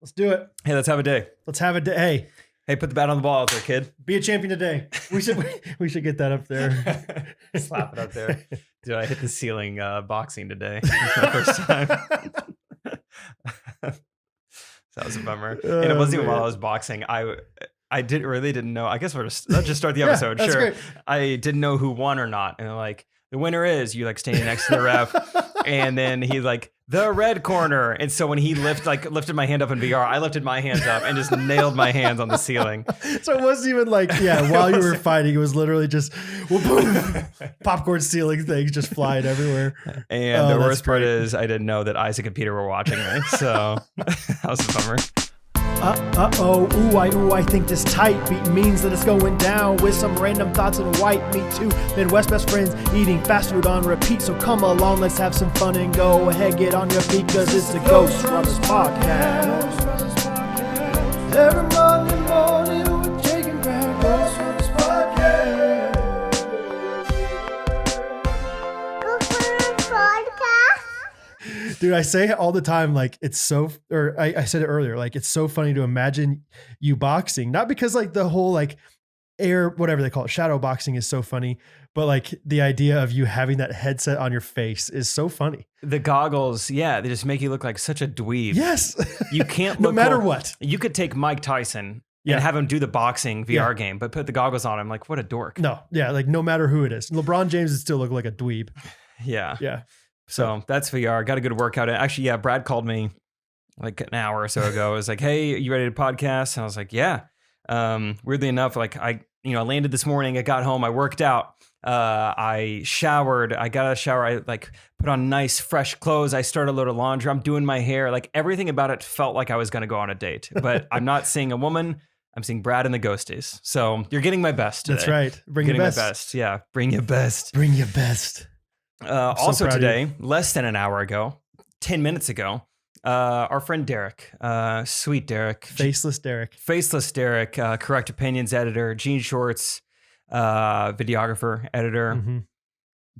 Let's do it. Hey, let's have a day. Let's have a day. Hey, put the bat on the ball out there, kid. Be a champion today. We should get that up there. Slap it up there. Dude, I hit the ceiling boxing today. It's my first time. That was a bummer. And it wasn't even while I was boxing. I really didn't know. I guess let's just start the episode. Sure. Great. I didn't know who won or not. And like, the winner is you standing next to the ref. And then he's like, the red corner. And so when he lifted my hand up in VR, I lifted my hands up and just nailed my hands on the ceiling. So it wasn't even while you were fighting, it was literally just boom, popcorn ceiling things just flying everywhere. And the worst part is I didn't know that Isaac and Peter were watching me. So that was a bummer. I think this tight beat means that it's going down with some random thoughts and white meat too. Midwest best friends eating fast food on repeat. So come along, let's have some fun and go ahead, get on your feet, cause it's the Ghostrunners podcast. Every Monday morning we're taking back Ghostrunners podcast. Dude, I say it all the time, I said it earlier, it's so funny to imagine you boxing, not because the whole air, whatever they call it, shadow boxing is so funny, but the idea of you having that headset on your face is so funny. The goggles, yeah, they just make you look like such a dweeb. Yes. You can't no look matter cool. what. You could take Mike Tyson and have him do the boxing VR game, but put the goggles on him, what a dork. No, yeah, no matter who it is. LeBron James would still look like a dweeb. Yeah. Yeah. So that's VR. Got a good workout. Actually, yeah, Brad called me an hour or so ago. It was like, hey, you ready to podcast? And I was like, yeah. Weirdly enough, I landed this morning. I got home. I worked out. I showered. I got out of the shower. I put on nice, fresh clothes. I started a load of laundry. I'm doing my hair. Everything about it felt like I was going to go on a date. But I'm not seeing a woman. I'm seeing Brad and the Ghosties. So you're getting my best today. That's right. Bring your best. My best. Yeah. Bring your best. Bring your best. Also today, less than an hour ago, 10 minutes ago, our friend Derek, sweet Derek. Faceless Derek, Correct Opinions editor, Gene Shorts, videographer, editor,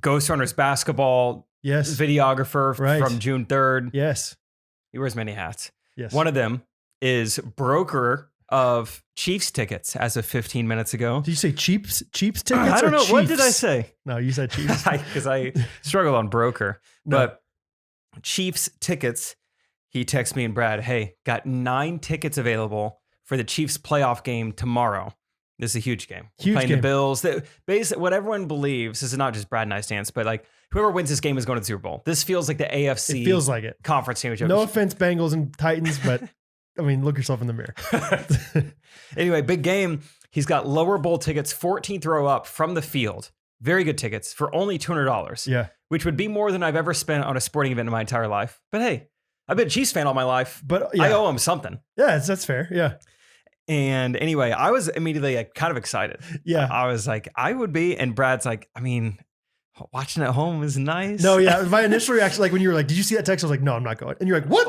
Ghostrunners basketball videographer from June 3rd. Yes. He wears many hats. Yes. One of them is broker of Chiefs tickets as of 15 minutes ago. Did you say Chiefs tickets? I don't know. Chiefs? What did I say? No, you said Chiefs. Because I struggle on broker. No. But Chiefs tickets, he texts me and Brad, hey, got 9 tickets available for the Chiefs playoff game tomorrow. This is a huge game. Playing the Bills. Basically, what everyone believes, this is not just Brad and I stance, but whoever wins this game is going to the Super Bowl. This feels like the AFC it feels like it. Conference championship. No offense, Bengals and Titans, but look yourself in the mirror. Anyway, big game. He's got lower bowl tickets, 14th row up from the field. Very good tickets for only $200. Yeah. Which would be more than I've ever spent on a sporting event in my entire life. But hey, I've been a Chiefs fan all my life, but I owe him something. Yeah, that's fair. Yeah. And anyway, I was immediately kind of excited. Yeah. I was like, I would be. And Brad's like, watching at home is nice. No, yeah. My initial reaction, when you were like, did you see that text? I was like, no, I'm not going. And you're like, what?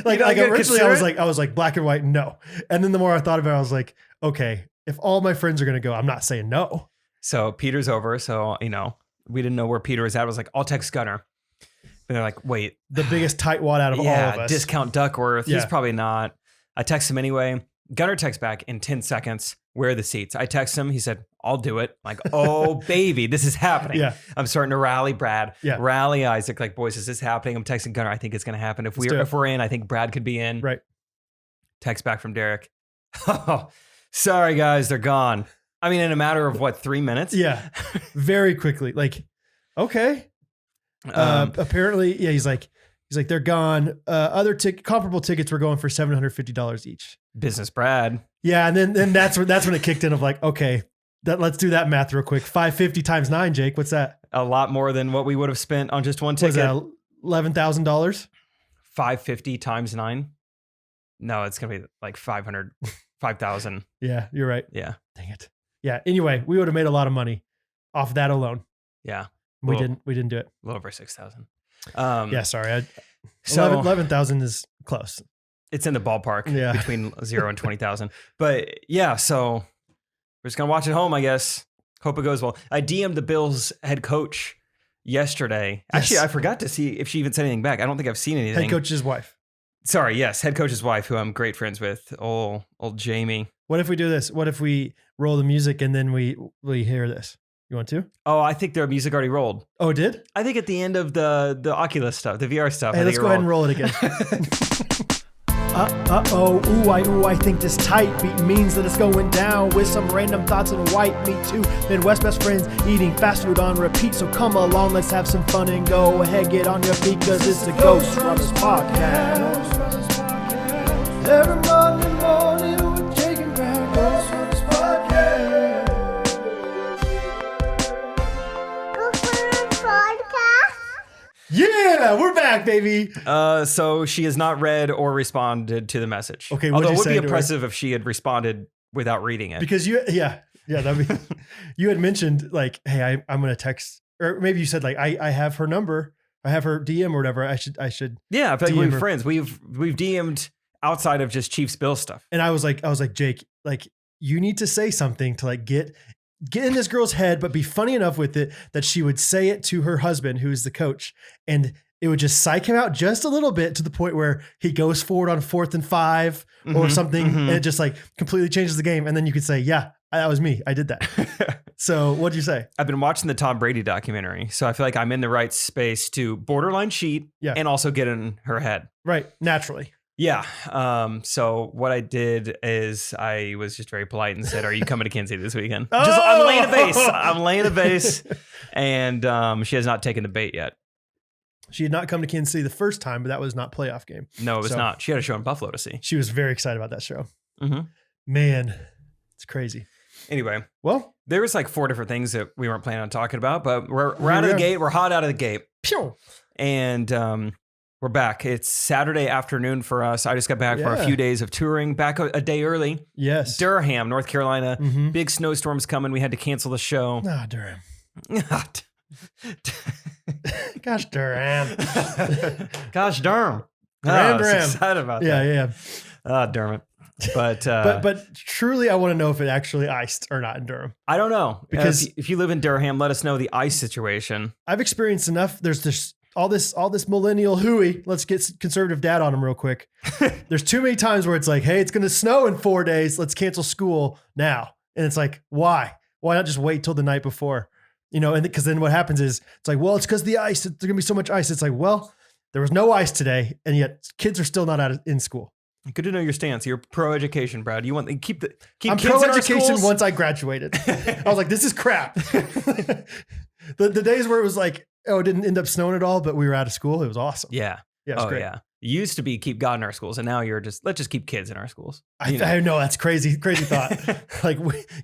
Originally I was like black and white, no. And then the more I thought about it, I was like, okay, if all my friends are going to go, I'm not saying no. So Peter's over. So, we didn't know where Peter was at. I was like, I'll text Gunner. And they're like, wait. The biggest tightwad out of all of us. Discount Duckworth. Yeah. He's probably not. I text him anyway. Gunner texts back in 10 seconds. Where are the seats? I text him. He said, I'll do it. I'm like, oh, baby, this is happening. Yeah. I'm starting to rally Brad, rally Isaac. Boys, is this happening? I'm texting Gunner. I think it's going to happen. If we're in, I think Brad could be in. Right. Text back from Derek. Oh, sorry, guys, they're gone. In a matter of 3 minutes? Yeah. Very quickly. Okay. Apparently, he's like, they're gone. Other comparable tickets were going for $750 each. Business Brad. Yeah, and then that's when it kicked in of okay, let's do that math real quick. 550 times 9, Jake. What's that? A lot more than what we would have spent on just one ticket. Was that $11,000? 550 times 9. No, it's gonna be 500, 5,000. Yeah, you're right. Yeah. Dang it. Yeah. Anyway, we would have made a lot of money off that alone. Yeah. We didn't do it. A little over 6,000. Yeah, sorry. 11,000 is close. It's in the ballpark between 0 and 20,000. But yeah, so we're just going to watch at home, I guess. Hope it goes well. I DM'd the Bills head coach yesterday. Actually, I forgot to see if she even said anything back. I don't think I've seen anything. Head coach's wife. Sorry, yes, head coach's wife, who I'm great friends with, old Jamie. What if we do this? What if we roll the music and then we hear this? You want to? Oh, I think their music already rolled. Oh, it did? I think at the end of the Oculus stuff, the VR stuff. Hey, let's go ahead and roll it again. Ooh, I think this tight beat means that it's going down with some random thoughts and white meat too. Midwest best friends eating fast food on repeat. So come along, let's have some fun and go ahead, get on your feet, cause it's the Ghostrunners podcast. Every Monday morning we're taking back Ghostrunners podcast. Yeah, we're back, baby. So she has not read or responded to the message. Okay, although it would be impressive if she had responded without reading it. Because that'd be, you had mentioned like, hey, I'm gonna text, or maybe you said like, I have her number, I have her DM or whatever. I should. Yeah, I feel like DM we're her. friends. We've DM'd outside of just Chiefs Bill stuff. And I was like, Jake, like you need to say something to like get in this girl's head, but be funny enough with it that she would say it to her husband, who's the coach, and it would just psych him out just a little bit to the point where he goes forward on 4th and 5 or something, and it just like completely changes the game. And then you could say, yeah, that was me. I did that. So what'd you say? I've been watching the Tom Brady documentary, so I feel like I'm in the right space to borderline cheat and also get in her head. Right. Naturally. Yeah. So what I did is I was just very polite and said, "Are you coming to Kansas City this weekend?" Just I'm laying a base. I'm laying a base, and she has not taken the bait yet. She had not come to Kansas City the first time, but that was not playoff game. No, it was not. She had a show in Buffalo to see. She was very excited about that show. Mm-hmm. Man, it's crazy. Anyway, well, there was like 4 different things that we weren't planning on talking about, but we're out of the gate. We're hot out of the gate. Pew! And we're back. It's Saturday afternoon for us. I just got back from a few days of touring, back a day early. Yes. Durham, North Carolina. Big snowstorms coming. We had to cancel the show. Ah, Durham. Gosh, Durham. Gosh, Durham. Durham. Excited about that. Yeah. Ah, darn it. But but truly, I want to know if it actually iced or not in Durham. I don't know, because if you live in Durham, let us know the ice situation. I've experienced enough. There's all this millennial hooey. Let's get conservative dad on him real quick. There's too many times where it's like, hey, it's going to snow in 4 days. Let's cancel school now. And it's like, why? Why not just wait till the night before? You know, and because then what happens is it's like, well, it's because the ice. There's going to be so much ice. It's like, well, there was no ice today, and yet kids are still not in school. Good to know your stance. You're pro-education, Brad. You want to keep I'm kids in our pro-education schools? Once I graduated. I was like, this is crap. the days where it was like, oh, it didn't end up snowing at all, but we were out of school. It was awesome. Yeah. Yeah, it was great. Yeah. It used to be keep God in our schools, and now you're just let's just keep kids in our schools. I know that's crazy thought. Like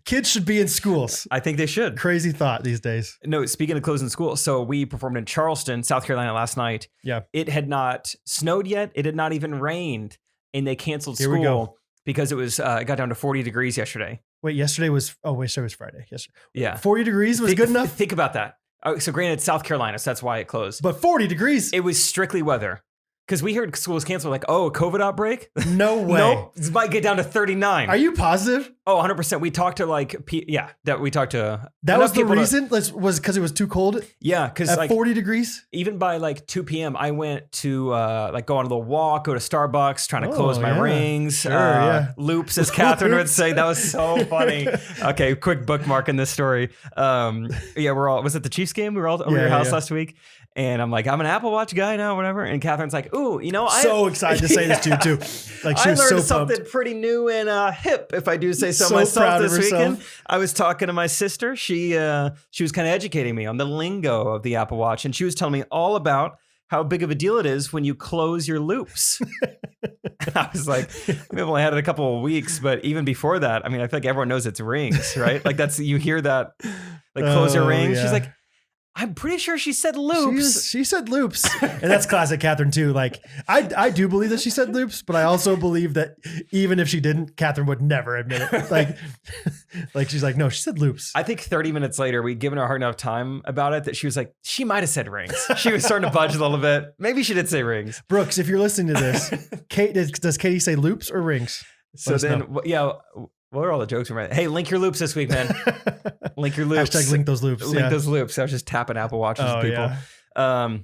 kids should be in schools. I think they should. Crazy thought these days. No, speaking of closing school, so we performed in Charleston, South Carolina last night. Yeah. It had not snowed yet. It had not even rained, and they canceled Here we go. school because it was it got down to 40 degrees yesterday. Wait, yesterday was Friday. Yesterday. Yeah. 40 degrees was good enough? Think about that. Oh, so granted, South Carolina, so that's why it closed. But 40 degrees. It was strictly weather. Because we heard school was canceled, like, oh, COVID outbreak? No way. Nope. This might get down to 39. Are you positive? Oh, 100%. We talked to we talked to. That was the reason? Was because it was too cold? Yeah. Because at like 40 degrees? Even by like 2 p.m., I went to go on a little walk, go to Starbucks, trying to close my rings. Sure, loops, as Catherine would say. That was so funny. Okay, quick bookmark in this story. Was it the Chiefs game? We were all over your house last week. And I'm like, I'm an Apple Watch guy now, whatever. And Catherine's like, ooh, so excited to say this to you too. Like she was I learned so pumped. something pretty new and hip, if I do say so myself proud this of herself. weekend. I was talking to my sister. She was kind of educating me on the lingo of the Apple Watch. And she was telling me all about how big of a deal it is when you close your loops. I was like, I've only had it a couple of weeks, but even before that, I mean, I feel like everyone knows it's rings, right? Like you hear that, like close your rings. Yeah. She's like, I'm pretty sure she said loops. She said loops. And that's classic Catherine too. Like I do believe that she said loops, but I also believe that even if she didn't, Catherine would never admit it. Like she's like, no, she said loops. I think 30 minutes later, we'd given her a hard enough time about it that she was like, she might have said rings. She was starting to budge a little bit. Maybe she did say rings. Brooks, if you're listening to this, does Katie say loops or rings? So then, what are all the jokes? Hey, link your loops this week, man. Link your loops. Hashtag link those loops. Link those loops. I was just tapping Apple Watches with people. Yeah.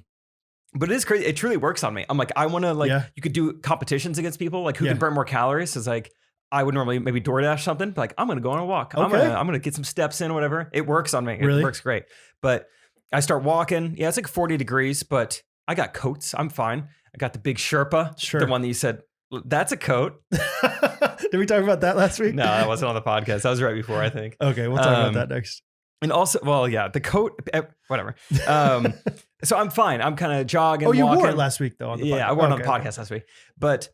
But it is crazy. It truly works on me. I'm like, I want to you could do competitions against people, like who can burn more calories. It's like, I would normally maybe DoorDash something, but like I'm going to go on a walk. Okay. I'm going to get some steps in or whatever. It works on me. Really? It works great. But I start walking. Yeah, it's like 40 degrees, but I got coats. I'm fine. I got the big Sherpa, the one that you said, that's a coat. Did we talk about that last week? No, that wasn't on the podcast. That was right before, I think. Okay, we'll talk about that next. And also, well, yeah, the coat, whatever. So I'm fine. I'm kind of jogging. Oh, you walking. wore it last week, though. On the podcast. I wore it on the podcast last week. But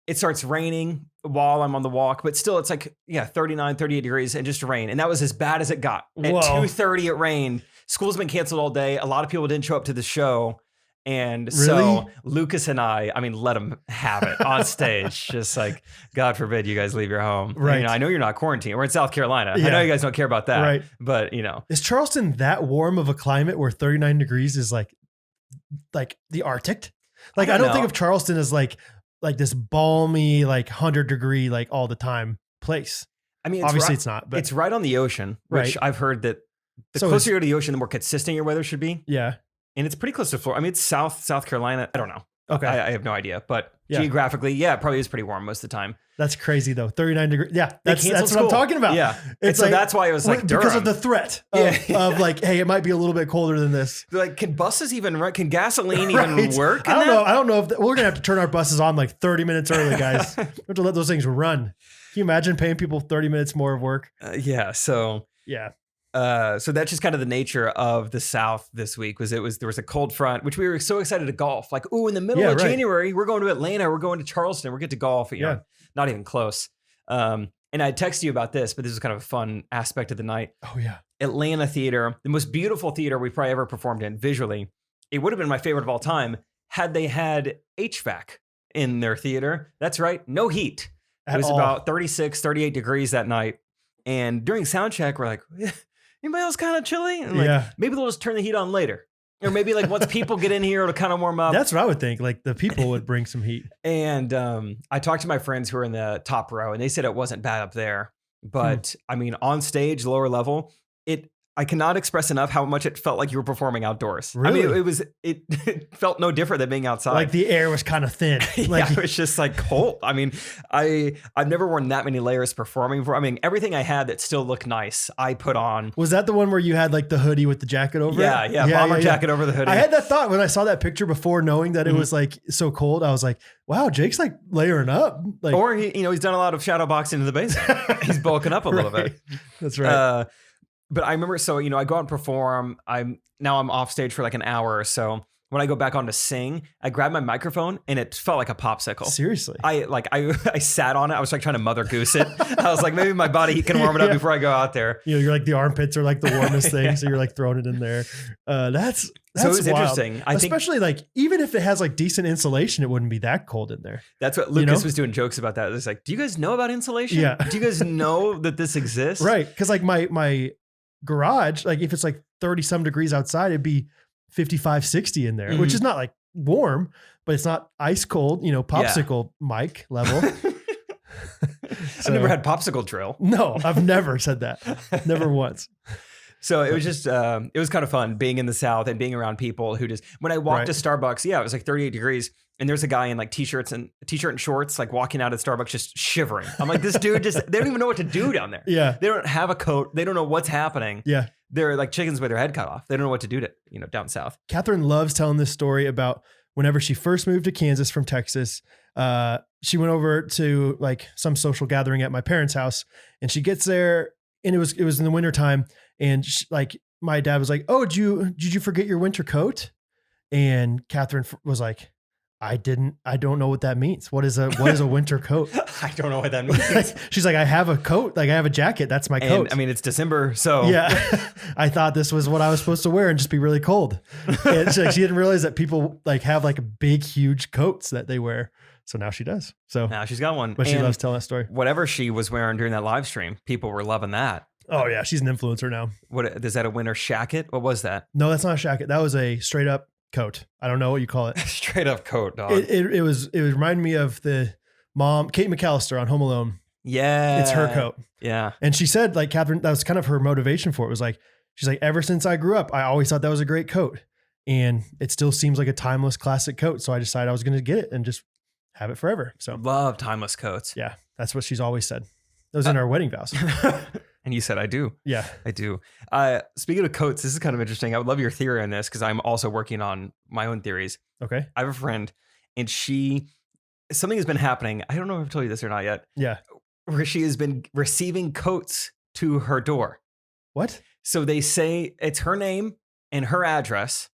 it starts raining while I'm on the walk. But still, it's like, 39, 38 degrees and just rain. And that was as bad as it got. At 2:30, it rained. School's been canceled all day. A lot of people didn't show up to the show. And so Lucas and I mean, let them have it on stage. Just like, God forbid you guys leave your home. Right. And, I know you're not quarantined. We're in South Carolina. I know you guys don't care about that. Right. But, Is Charleston that warm of a climate where 39 degrees is like the Arctic? Like, I don't think of Charleston as like this balmy, 100-degree, all the time place. I mean, obviously it's not, but it's right on the ocean, which I've heard that the closer you go to the ocean, the more consistent your weather should be. Yeah. And it's pretty close to Florida. I mean, it's South Carolina. I don't know. Okay. I have no idea. But geographically, it probably is pretty warm most of the time. That's crazy, though. 39 degrees. Yeah, that's what I'm talking about. Yeah. It's so that's why it was like Durham. Because of the threat of hey, it might be a little bit colder than this. Like, can buses even run? Can gasoline even work? I don't know if we're going to have to turn our buses on 30 minutes early, guys. We have to let those things run. Can you imagine paying people 30 minutes more of work? So that's just kind of the nature of the South this week. There was a cold front, which we were so excited to golf. Like, in the middle of January, we're going to Atlanta, we're going to Charleston, we're getting to golf. Not even close. And I texted you about this, but this was kind of a fun aspect of the night. Oh yeah, Atlanta theater, the most beautiful theater we probably ever performed in visually. It would have been my favorite of all time had they had HVAC in their theater. That's right, no heat. It was about 36, 38 degrees that night. And during sound check, we're like, anybody else kind of chilly? And maybe they'll just turn the heat on later. Or maybe once people get in here, it'll kind of warm up. That's what I would think. The people would bring some heat. And I talked to my friends who are in the top row, and they said it wasn't bad up there. But I mean, on stage, lower level, I cannot express enough how much it felt like you were performing outdoors. Really? I mean, it felt no different than being outside. Like the air was kind of thin. It was just cold. I mean, I've never worn that many layers performing before. I mean, everything I had that still looked nice, I put on. Was that the one where you had the hoodie with the jacket over it? Yeah, bomber jacket over the hoodie. I had that thought when I saw that picture before, knowing that it was so cold. I was like, wow, Jake's layering up. Or he's done a lot of shadow boxing in the basement. He's bulking up a little bit. That's right. But I remember, I go out and perform. I'm off stage for an hour or so. When I go back on to sing, I grab my microphone and it felt like a popsicle. Seriously. I sat on it. I was trying to Mother Goose it. I was like, maybe my body heat can warm it up before I go out there. You're the armpits are the warmest thing. So you're throwing it in there. That's so it was wild. Interesting. Especially even if it has decent insulation, it wouldn't be that cold in there. That's what Lucas was doing jokes about that. It's do you guys know about insulation? Yeah. Do you guys know that this exists? Right. Because my garage, if it's 30 some degrees outside, it'd be 55, 60 in there, which is not warm, but it's not ice cold, popsicle mic level. I've never had popsicle drill. No, I've never said that. Never once. So it was just, it was kind of fun being in the South and being around people who when I walked to Starbucks, it was 38 degrees. And there's a guy in t-shirt and shorts, walking out at Starbucks, just shivering. I'm like, this dude they don't even know what to do down there. Yeah. They don't have a coat. They don't know what's happening. Yeah. They're like chickens with their head cut off. They don't know what to do down South. Catherine loves telling this story about whenever she first moved to Kansas from Texas. She went over to some social gathering at my parents' house, and she gets there, and it was in the wintertime. And my dad was like, "Oh, did you forget your winter coat?" And Catherine was like, I don't know what that means. What is a winter coat? I don't know what that means. She's like, I have a coat. I have a jacket. That's my coat. I mean, it's December. So yeah, I thought this was what I was supposed to wear and just be really cold. And she didn't realize that people have big, huge coats that they wear. So now she does. So now she's got one. But she loves telling that story. Whatever she was wearing during that live stream, people were loving that. Oh yeah. She's an influencer now. What is that, a winter shacket? What was that? No, that's not a shacket. That was a straight up coat. I don't know what you call it. Straight up coat, dog. It reminded me of the mom, Kate McAllister on Home Alone. Yeah. It's her coat. Yeah. And she said, Catherine, that was kind of her motivation for it. Was she's ever since I grew up, I always thought that was a great coat. and it still seems like a timeless classic coat. So I decided I was going to get it and just have it forever. So Love timeless coats. yeah, that's what she's always said. That was in our wedding vows. And you said, I do. Yeah. I do. Speaking of coats, this is kind of interesting. I would love your theory on this because I'm also working on my own theories. Okay. I have a friend and something has been happening. I don't know if I've told you this or not yet. Yeah. Where she has been receiving coats to her door. What? So they say it's her name and her address.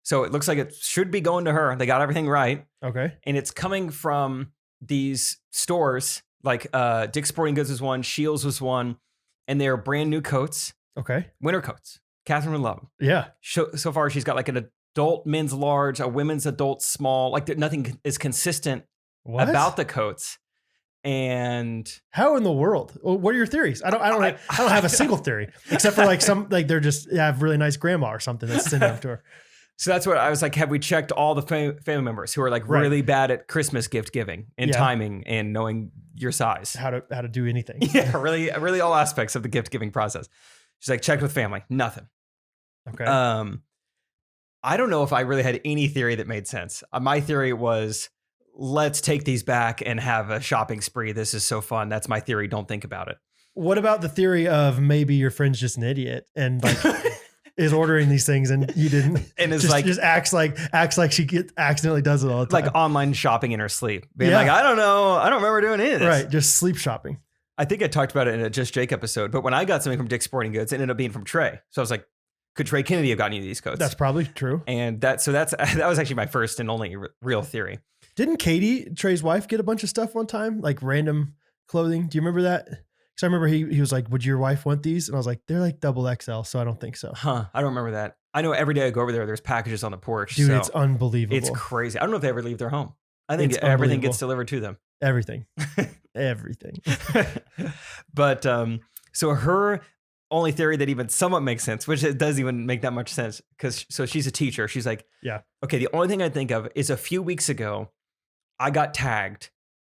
So it looks like it should be going to her. They got everything right. Okay. And it's coming from these stores like Dick's Sporting Goods was one, Shields was one, and they're brand new coats. Okay. Winter coats. Catherine would love them. Yeah. So far, she's got like an adult men's large, a women's adult small. Like nothing is consistent about the coats. And how in the world? Well, what are your theories? I don't have a single theory except for like they're just have really nice grandma or something that's sending them to her. So that's what I was like, have we checked all the family members who are like really bad at Christmas gift giving and timing and knowing your size? How to do anything. Yeah, really all aspects of the gift giving process. She's like, checked with family, nothing. Okay. I don't know if I really had any theory that made sense. My theory was, let's take these back and have a shopping spree. This is so fun. That's my theory. Don't think about it. What about the theory of maybe your friend's just an idiot and like is ordering these things and you didn't, and it's just acts like she accidentally does it all the time. Like online shopping in her sleep. Being like, I don't know. I don't remember doing any of this. Right. Just sleep shopping. I think I talked about it in a Just Jake episode, but when I got something from Dick's Sporting Goods, it ended up being from Trey. So I was like, could Trey Kennedy have gotten you these coats? That's probably true. And that was actually my first and only real theory. Didn't Katie, Trey's wife, get a bunch of stuff one time? Like random clothing? Do you remember that? Because I remember he was like, would your wife want these? And I was like, they're like double XL, so I don't think so. Huh. I don't remember that. I know every day I go over there's packages on the porch. Dude, it's unbelievable. It's crazy. I don't know if they ever leave their home. I think everything gets delivered to them. Everything. Everything. But so her only theory that even somewhat makes sense, which it doesn't even make that much sense, because so she's a teacher. She's like, yeah, okay, the only thing I think of is a few weeks ago, I got tagged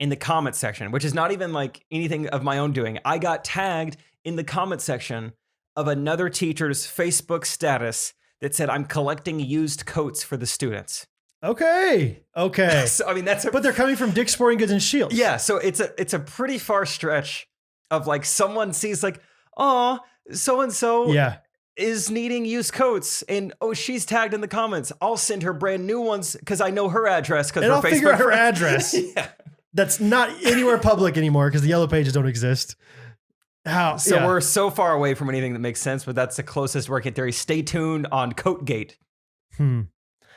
in the comment section, which is not even like anything of my own doing. I got tagged in the comment section of another teacher's Facebook status that said, I'm collecting used coats for the students. Okay. So, I mean, but they're coming from Dick's Sporting Goods and Shields. Yeah. So it's a pretty far stretch of like someone sees like, oh, so-and-so is needing used coats. And she's tagged in the comments. I'll send her brand new ones because I know her address. And I'll figure out her address. Yeah. That's not anywhere public anymore because the yellow pages don't exist. How? So we're so far away from anything that makes sense, but that's the closest working theory. Stay tuned on Coatgate.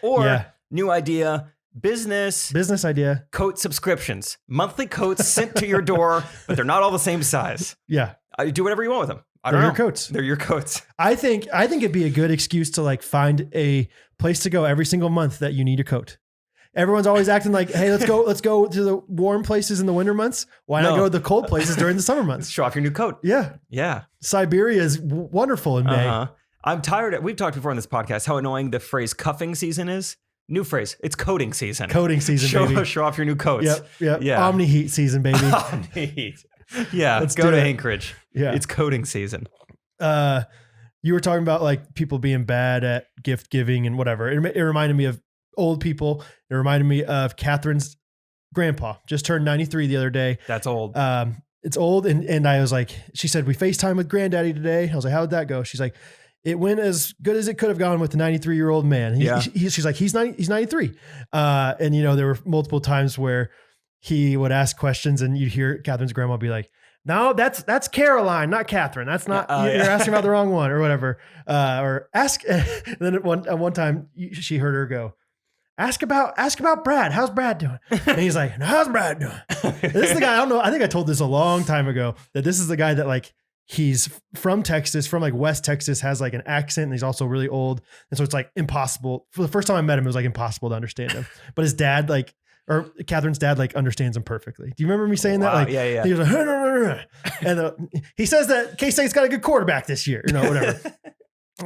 Or new idea, business idea. Coat subscriptions. Monthly coats sent to your door, but they're not all the same size. Yeah. Do whatever you want with them. I don't know. They're your coats. I think it'd be a good excuse to like find a place to go every single month that you need a coat. Everyone's always acting like, hey, let's go to the warm places in the winter months. Why not go to the cold places during the summer months? Show off your new coat. Yeah. Yeah. Siberia is wonderful in May. I'm tired. We've talked before on this podcast how annoying the phrase cuffing season is. New phrase. It's coating season. Coating season, baby. Show off your new coats. Yep. Yeah. Omni heat season, baby. Omni heat. Yeah. Let's go to Anchorage. Yeah. It's coating season. You were talking about like people being bad at gift giving and whatever. It reminded me of old people. It reminded me of Catherine's grandpa. Just turned 93 the other day. That's old. It's old. And I was like, she said, we FaceTime with granddaddy today. I was like, how'd that go? She's like, it went as good as it could have gone with the 93-year-old man. She's like, he's 93. And you know, there were multiple times where he would ask questions and you'd hear Catherine's grandma be like, no, that's Caroline, not Catherine. That's not, you're asking about the wrong one or whatever. Or ask. And then at one time she heard her go, ask about Brad. How's Brad doing? And he's like, no, how's Brad doing? This is the guy, I don't know. I think I told this a long time ago that this is the guy that like, he's from Texas, from like West Texas, has like an accent. And he's also really old. And so it's like impossible. For the first time I met him, it was like impossible to understand him, but his dad, like, or Catherine's dad, like understands him perfectly. Do you remember me saying that? Like, yeah. He was like, and he says that K-State's got a good quarterback this year, whatever.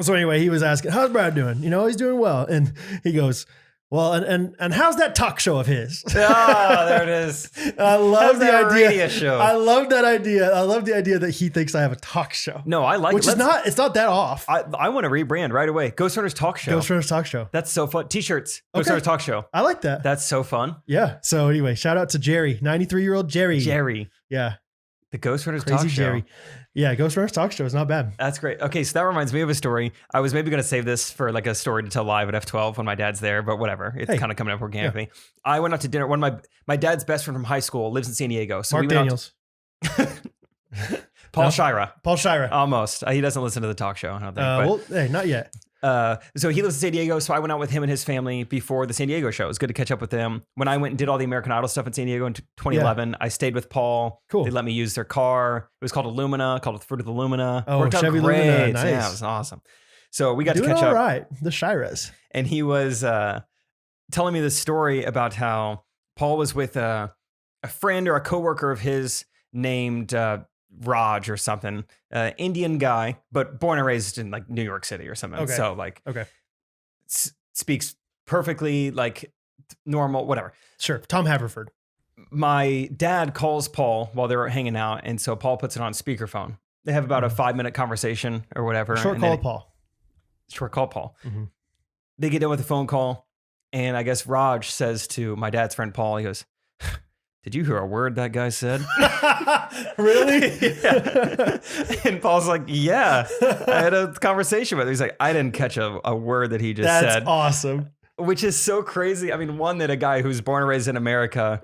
So anyway, he was asking, how's Brad doing? He's doing well. And he goes, Well, and how's that talk show of his? Ah, there it is. I love the idea. Radio show. I love that idea. I love the idea that he thinks I have a talk show. No, I like which is not. It's not that off. I want to rebrand right away. Ghostrunners Talk Show. Ghostrunners Talk Show. That's so fun. T-shirts. Okay. Ghostrunners Talk Show. I like that. That's so fun. Yeah. So anyway, shout out to Jerry, 93-year-old Jerry. Jerry. Yeah. The Ghostrunners Crazy Talk Show. Jerry. Yeah, Ghostrunners Talk Show is not bad. That's great. Okay, so that reminds me of a story. I was maybe going to save this for like a story to tell live at F12 when my dad's there, but whatever. It's kind of coming up organically. Yeah. I went out to dinner. One of my dad's best friend from high school lives in San Diego. So Mark Daniels. Paul Shira. Paul Shira. Almost. He doesn't listen to the talk show, I don't think. Well, hey, not yet. So he lives in San Diego, so I went out with him and his family before the San Diego show. It was good to catch up with them. When I went and did all the American Idol stuff in San Diego in 2011, I stayed with Paul. Cool. They let me use their car. It was called Illumina, called Fruit of the Lumina. Oh, Worked Chevy out great. Lumina. Nice. Yeah, it was awesome. So we got to catch all up. Right. The Shiras. And he was telling me this story about how Paul was with a friend or a coworker of his named Raj or something, Indian guy, but born and raised in like New York City or something. Okay. So like, okay, speaks perfectly like normal, whatever. Sure. Tom Haverford. My dad calls Paul while they're hanging out, and so Paul puts it on speakerphone. They have about a 5-minute conversation or whatever. Short call, Paul. Short call, Paul. Mm-hmm. They get done with the phone call, and I guess Raj says to my dad's friend Paul, he goes, "Did you hear a word that guy said?" Really? Yeah. And Paul's like, "Yeah, I had a conversation with him." He's like, "I didn't catch a word that he just said." That's awesome. Which is so crazy. I mean, one, that a guy who's born and raised in America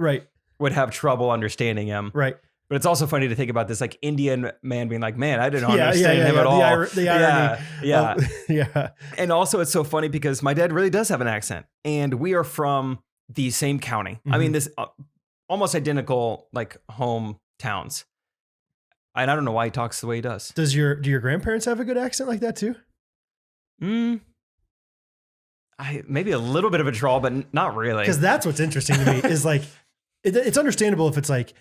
would have trouble understanding him. Right. But it's also funny to think about this like Indian man being like, "Man, I didn't understand him at all." The irony. Yeah. Yeah. And also it's so funny because my dad really does have an accent, and we are from the same county. Mm-hmm. I mean, this almost identical like hometowns. And I don't know why he talks the way he does. Do your grandparents have a good accent like that too? Maybe a little bit of a drawl, but not really. Because that's what's interesting to me is like, it's understandable if it's like,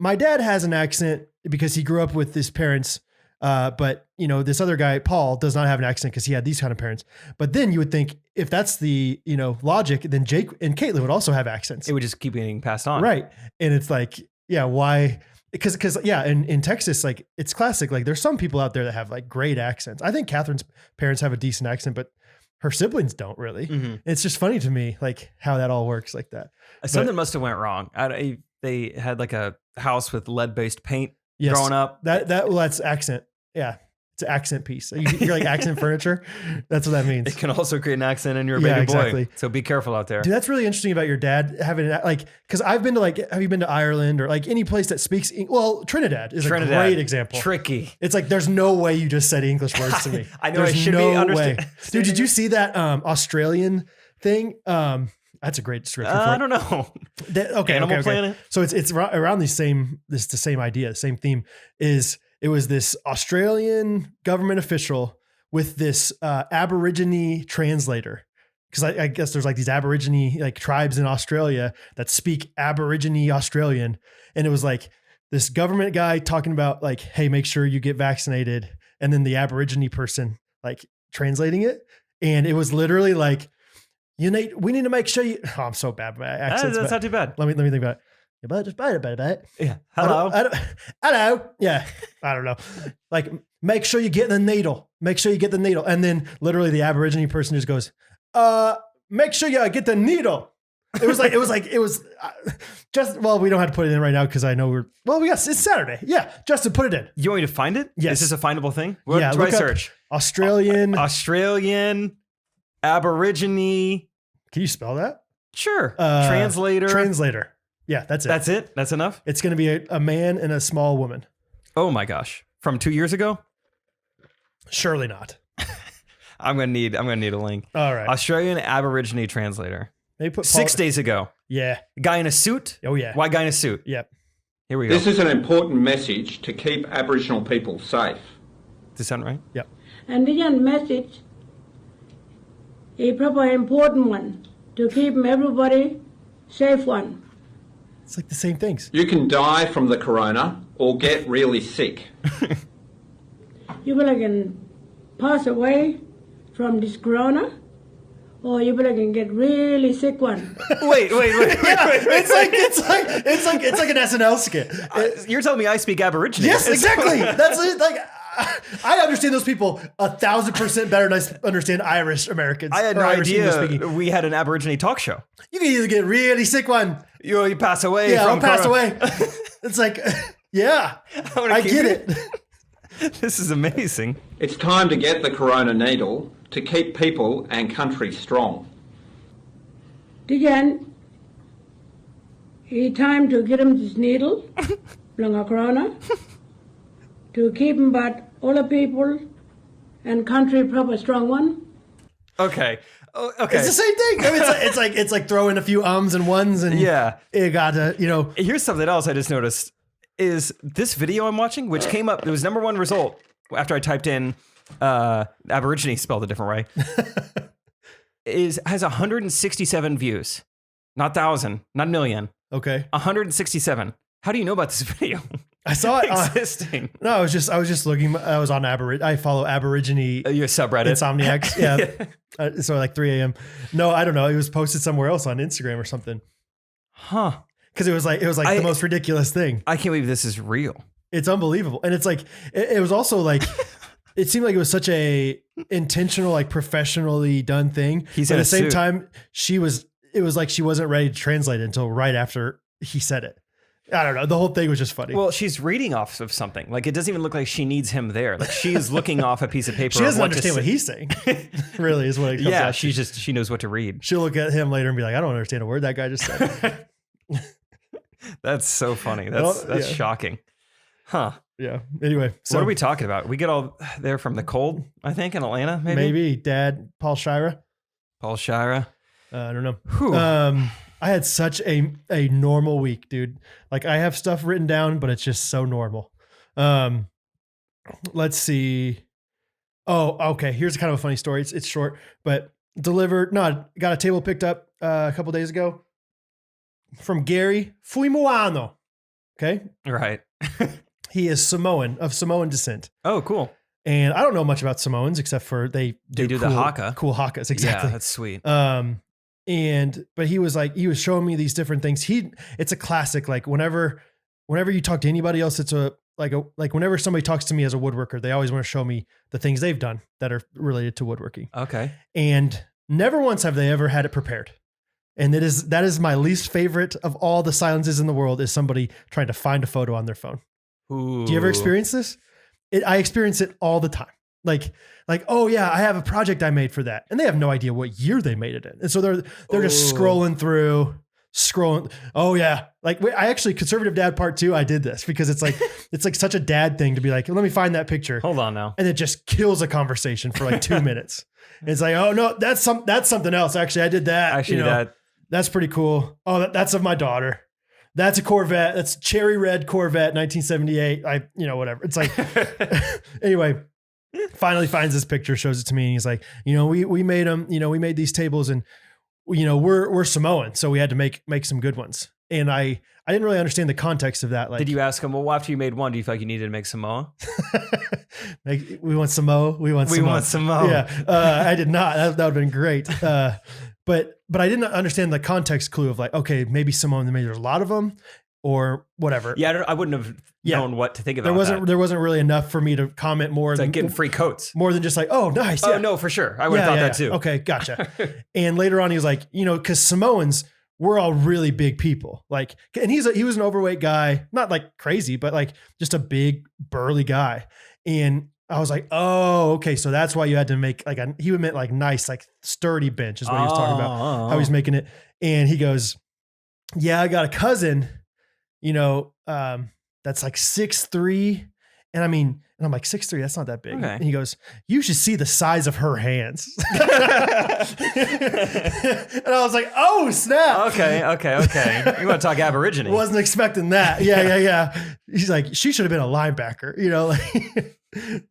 my dad has an accent because he grew up with his parents. But you know, this other guy, Paul, does not have an accent because he had these kind of parents. But then you would think if that's the, logic, then Jake and Caitlin would also have accents. It would just keep getting passed on. Right. And it's like, yeah, why? Because in Texas, like it's classic. Like there's some people out there that have like great accents. I think Catherine's parents have a decent accent, but her siblings don't really. Mm-hmm. It's just funny to me, like how that all works like that. Something must have went wrong. They had like a house with lead-based paint growing up. That's accent. Yeah. It's an accent piece. You're like accent furniture. That's what that means. It can also create an accent in your baby boy. So be careful out there. Dude, that's really interesting about your dad having because I've been to have you been to Ireland or like any place that speaks, Trinidad is a great example. Tricky. It's like, there's no way you just said English words to me. I know. There's be understood. Dude, did you see that Australian thing? That's a great description. I don't know. Animal Planet. So it's around the same idea, the same theme it was this Australian government official with this Aborigine translator. Because I guess there's like these Aborigine like tribes in Australia that speak Aborigine Australian. And it was like this government guy talking about like, hey, make sure you get vaccinated. And then the Aborigine person like translating it. And it was literally like, we need to make sure you, I'm so bad with my accents. That's not too bad. Let me think about it. Yeah. Hello. Hello. Yeah. I don't know. Like, make sure you get the needle. Make sure you get the needle. And then literally the Aborigine person just goes, make sure you get the needle. It was just, we don't have to put it in right now because I know it's Saturday. Yeah. Justin, put it in. You want me to find it? Yes. Is this a findable thing? What do I search? Australian Aborigine. Can you spell that? Sure. Translator. Yeah, that's it. That's it? That's enough? It's going to be a man and a small woman. Oh my gosh. From 2 years ago? Surely not. I'm going to need a link. All right. Australian Aborigine translator. They put 6 days ago. Yeah. Guy in a suit? Oh yeah. Why guy in a suit? Yep. Here we go. This is an important message to keep Aboriginal people safe. Does this sound right? Yep. And this message is probably an important one to keep everybody safe one. It's like the same things. You can die from the corona or get really sick. You will can pass away from this corona or you better can get really sick one. Wait. It's like an SNL skit. You're telling me I speak Aborigine? Yes, exactly. That's it. Like, I understand those people 1,000% better than I understand Irish Americans. I had no idea we had an Aborigine talk show. You can either get really sick one. You pass away. Yeah, from I'll pass away. It's like, yeah, I get it. This is amazing. It's time to get the corona needle to keep people and country strong. Again, it's time to get him this needle, bring a corona, to keep him but all the people and country proper strong one. Okay. Okay. It's the same thing. I mean, it's like throwing a few ums and ones, and yeah, you gotta, Here's something else I just noticed is this video I'm watching, which came up. It was #1 result after I typed in Aborigine spelled a different way. Has 167 views, not 1,000, not 1,000,000. Okay, 167. How do you know about this video? I saw it existing. No, I was just looking. I was on I follow Aborigine. Your subreddit, Insomniacs. Yeah. So like 3 a.m. No, I don't know. It was posted somewhere else on Instagram or something. Huh? Because it was like the most ridiculous thing. I can't believe this is real. It's unbelievable, and it's like it was also like it seemed like it was such a intentional, like professionally done thing. He's but in at the same suit. time, it was like she wasn't ready to translate it until right after he said it. I don't know. The whole thing was just funny. Well, she's reading off of something. Like, it doesn't even look like she needs him there. Like, she's looking off a piece of paper. She doesn't understand what he's saying. Really is what it comes Yeah, out to. she knows what to read. She'll look at him later and be like, I don't understand a word that guy just said. That's so funny. That's shocking. Huh. Yeah. Anyway. So what are we talking about? We get all there from the cold, I think, in Atlanta, maybe? Maybe. Dad, Paul Shira. Paul Shira. I don't know. Whew. I had such a normal week, dude. Like, I have stuff written down, but it's just so normal. Let's see. Oh, okay. Here's kind of a funny story. It's short, but got a table picked up a couple days ago from Gary Fuimuano. Okay. Right. He is Samoan, of Samoan descent. Oh, cool. And I don't know much about Samoans except for they do the haka. Cool hakas. Exactly. Yeah, that's sweet. But he was showing me these different things. It's a classic. Like whenever you talk to anybody else, it's like whenever somebody talks to me as a woodworker, they always want to show me the things they've done that are related to woodworking. Okay. And never once have they ever had it prepared. And that is my least favorite of all the silences in the world, is somebody trying to find a photo on their phone. Ooh. Do you ever experience this? I experience it all the time. Like, oh yeah, I have a project I made for that. And they have no idea what year they made it in. And so they're just scrolling. Oh yeah. Like I actually, Conservative Dad Part 2, I did this because it's like such a dad thing to be like, let me find that picture. Hold on now. And it just kills a conversation for like 2 minutes. And it's like, oh no, that's something else. Actually, I did that. Actually, that's pretty cool. Oh, that's of my daughter. That's a Corvette. That's cherry red Corvette, 1978. Whatever. It's like, anyway, finally finds this picture, shows it to me. And he's like, we made them, we made these tables, and we're Samoan. So we had to make some good ones. And I didn't really understand the context of that. Like, did you ask him, well, after you made one, do you feel like you needed to make some more? We want Samoa. We want Samoa. Yeah. I did not. That would have been great. But I didn't understand the context clue of like, okay, maybe Samoan, maybe there's a lot of them or whatever. Yeah. I wouldn't have known what to think about There wasn't really enough for me to comment more. It's like getting free coats. More than just like, oh, nice. Oh, yeah. no, for sure. I would have thought that too. Okay, gotcha. And later on, he was like, because Samoans, we're all really big people. Like, and he was an overweight guy, not like crazy, but like just a big burly guy. And I was like, oh, okay. So that's why you had to make he would make like nice, like sturdy bench is what he was talking about, how he's making it. And he goes, yeah, I got a cousin, that's like 6'3". And I'm like 6'3", that's not that big. Okay. And he goes, you should see the size of her hands. And I was like, oh, snap. Okay. You want to talk Aborigine. Wasn't expecting that. Yeah. He's like, she should have been a linebacker,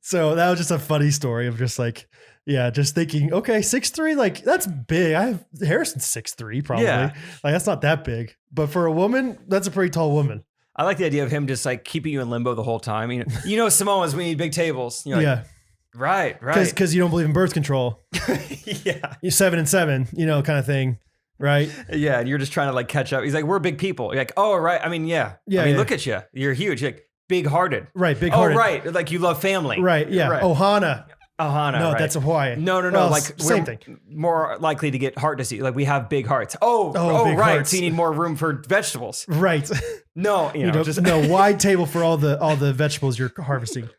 So that was just a funny story of just like, yeah, just thinking, okay, 6'3", like that's big. Harrison's 6'3", probably. Yeah. Like that's not that big. But for a woman, that's a pretty tall woman. I like the idea of him just like keeping you in limbo the whole time. Samoans, we need big tables. You're like, yeah. Right. Because you don't believe in birth control. Yeah. You're 7 and 7, kind of thing. Right. Yeah. And you're just trying to like catch up. He's like, we're big people. You're like, oh, right. I mean, yeah. Yeah. I mean, look at you. You're huge. You're like big hearted. Right. Big hearted. Oh, right. Like you love family. Right. Yeah. Right. Ohana. Ohana. No, right. that's a Hawaiian. No. Well, like same we're thing. more likely to get heart disease. Like we have big hearts. Oh, big right. hearts. So you need more room for vegetables. Right. No, just no wide table for all the vegetables you're harvesting.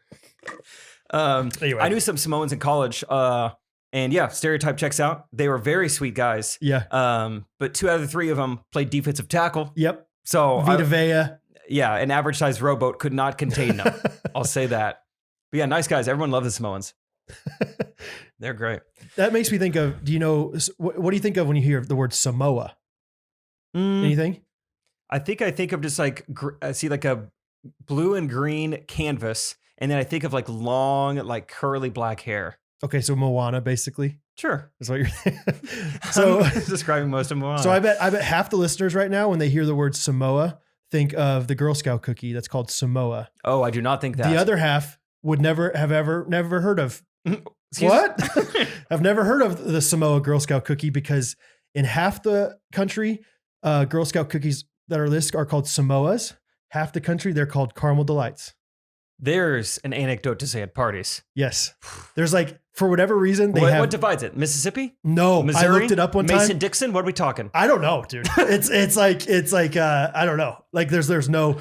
Anyway. I knew some Samoans in college, and yeah, stereotype checks out. They were very sweet guys. Yeah. But 2 out of the 3 of them played defensive tackle. Yep. So Vita Vea. yeah, an average sized rowboat could not contain them. I'll say that. But yeah, nice guys. Everyone loves the Samoans. They're great. That makes me think of. Do you know what do you think of when you hear the word Samoa? Anything? I think of just like I see like a blue and green canvas. And then I think of like long, like curly black hair. Okay, so Moana, basically. Sure, That's what you're So I'm describing most of Moana. So I bet half the listeners right now, when they hear the word Samoa, think of the Girl Scout cookie that's called Samoa. Oh, I do not think that. The other half would never heard of. Excuse What? I've never heard of the Samoa Girl Scout cookie because in half the country, Girl Scout cookies that are listed are called Samoas. Half the country, they're called Caramel Delights. There's an anecdote to say at parties. Yes. There's like, for whatever reason, what divides it? Mississippi? No, Missouri? I looked it up one time. Mason-Dixon? What are we talking? I don't know, dude. It's like I don't know. Like there's no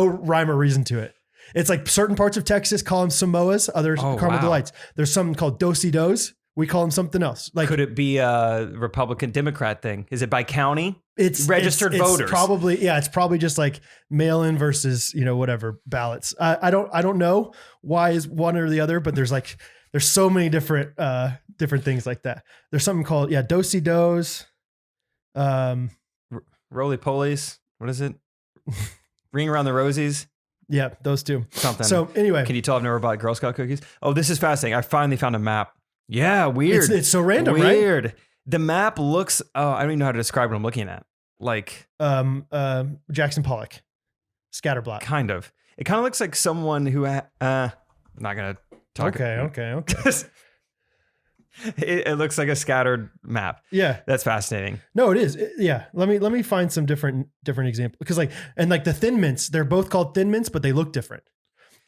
rhyme or reason to it. It's like certain parts of Texas call them Samoas, others Caramel Delights. There's some called Do-si-dos. We call them something else. Like, could it be a Republican Democrat thing? Is it by county? It's registered voters. It's probably just like mail-in versus, whatever ballots. I don't know why is one or the other, but there's so many different things like that. There's something called, do-si-dos. Roly-polies. What is it? Ring around the rosies. Yeah, those two. Something. So anyway. Can you tell I've never bought Girl Scout cookies? Oh, this is fascinating. I finally found a map. Yeah, weird. It's so random, right? Weird. The map looks, I don't even know how to describe what I'm looking at. Like Jackson Pollock. Scatterblot. Kind of. It kind of looks like someone who I'm not going to talk. Okay. It looks like a scattered map. Yeah. That's fascinating. No, it is. Yeah. Let me find some different examples. Because the Thin Mints, they're both called Thin Mints, but they look different.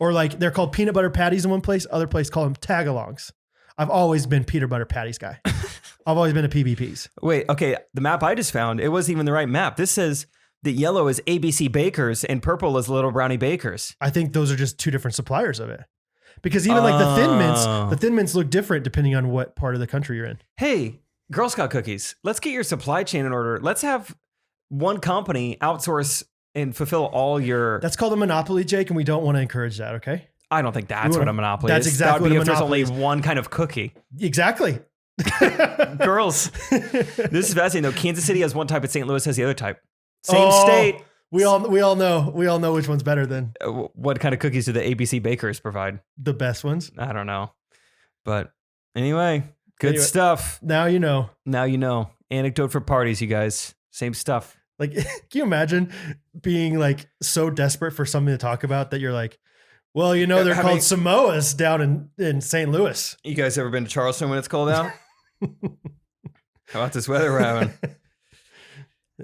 Or like they're called peanut butter patties in one place, other place call them tagalongs. I've always been peanut butter patties guy. I've always been a PBPs. Wait, okay. The map I just found, it wasn't even the right map. This says that yellow is ABC Bakers and purple is Little Brownie Bakers. I think those are just 2 different suppliers of it. Because even like the Thin Mints look different depending on what part of the country you're in. Hey, Girl Scout cookies, let's get your supply chain in order. Let's have one company outsource and fulfill all your... That's called a monopoly, Jake, and we don't want to encourage that, okay? I don't think that's what a monopoly that's is. Exactly that would be what if a there's monopoly only one kind of cookie. Exactly. Girls, this is fascinating though. Kansas City has one type, and St. Louis has the other type. Same state. We all know which one's better than. What kind of cookies do the ABC Bakers provide? The best ones. I don't know, but anyway, good stuff. Now you know. Anecdote for parties, you guys. Same stuff. Like, can you imagine being like so desperate for something to talk about that you're like, well, they're called Samoas down in St. Louis. You guys ever been to Charleston when it's cold out? How about this weather we're having?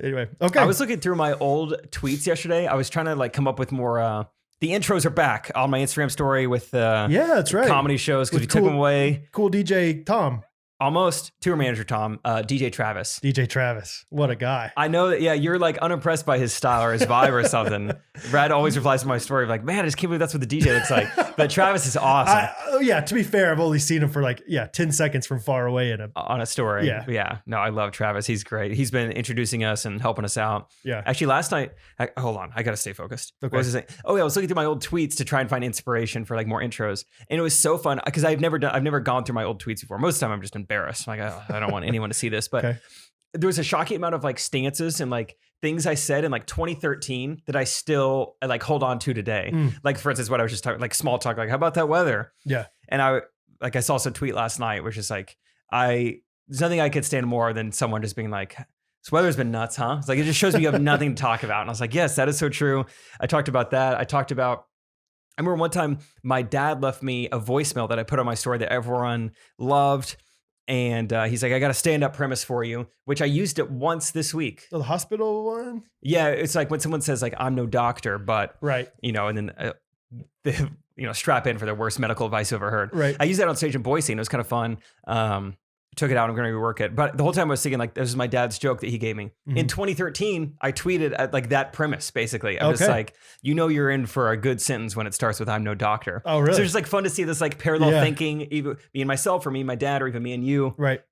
Anyway, okay. I was looking through my old tweets yesterday. I was trying to come up with more. The intros are back on my Instagram story with that's right. comedy shows because you took them away. Cool DJ Tom. Almost. Tour manager Tom. DJ Travis. DJ Travis. What a guy. I know that, you're unimpressed by his style or his vibe or something. Brad always replies to my story like, man, I just can't believe that's what the DJ looks like. But Travis is awesome. To be fair, I've only seen him for 10 seconds from far away on a story. Yeah. No, I love Travis. He's great. He's been introducing us and helping us out. Yeah. Actually, last night, hold on. I got to stay focused. Okay. What was I saying? Oh, yeah. I was looking through my old tweets to try and find inspiration for more intros. And it was so fun because I've never gone through my old tweets before. Most of the time I'm just embarrassed. I'm like, I don't want anyone to see this, but there was a shocking amount of stances and things I said in 2013 that I still hold on to today. Like for instance, what I was just talking, small talk, how about that weather? Yeah. And I saw some tweet last night, which is there's nothing I could stand more than someone just being like, this weather's been nuts, huh? It's it just shows me you have nothing to talk about. And I was like, yes, that is so true. I talked about that. I talked about I remember one time my dad left me a voicemail that I put on my story that everyone loved. And he's like, I got a stand-up premise for you, which I used it once this week. Oh, the hospital one? Yeah, it's like when someone says like, I'm no doctor, but, Right. And then, strap in for the worst medical advice you've ever heard. Right. I used that on stage in Boise and it was kind of fun. Took it out. I'm going to rework it. But the whole time I was thinking like, this is my dad's joke that he gave me. Mm-hmm. In 2013, I tweeted at like that premise, basically. I was like, you're in for a good sentence when it starts with I'm no doctor. Oh, really? So it's just like fun to see this like parallel thinking, either me and myself or me and my dad or even me and you. Right.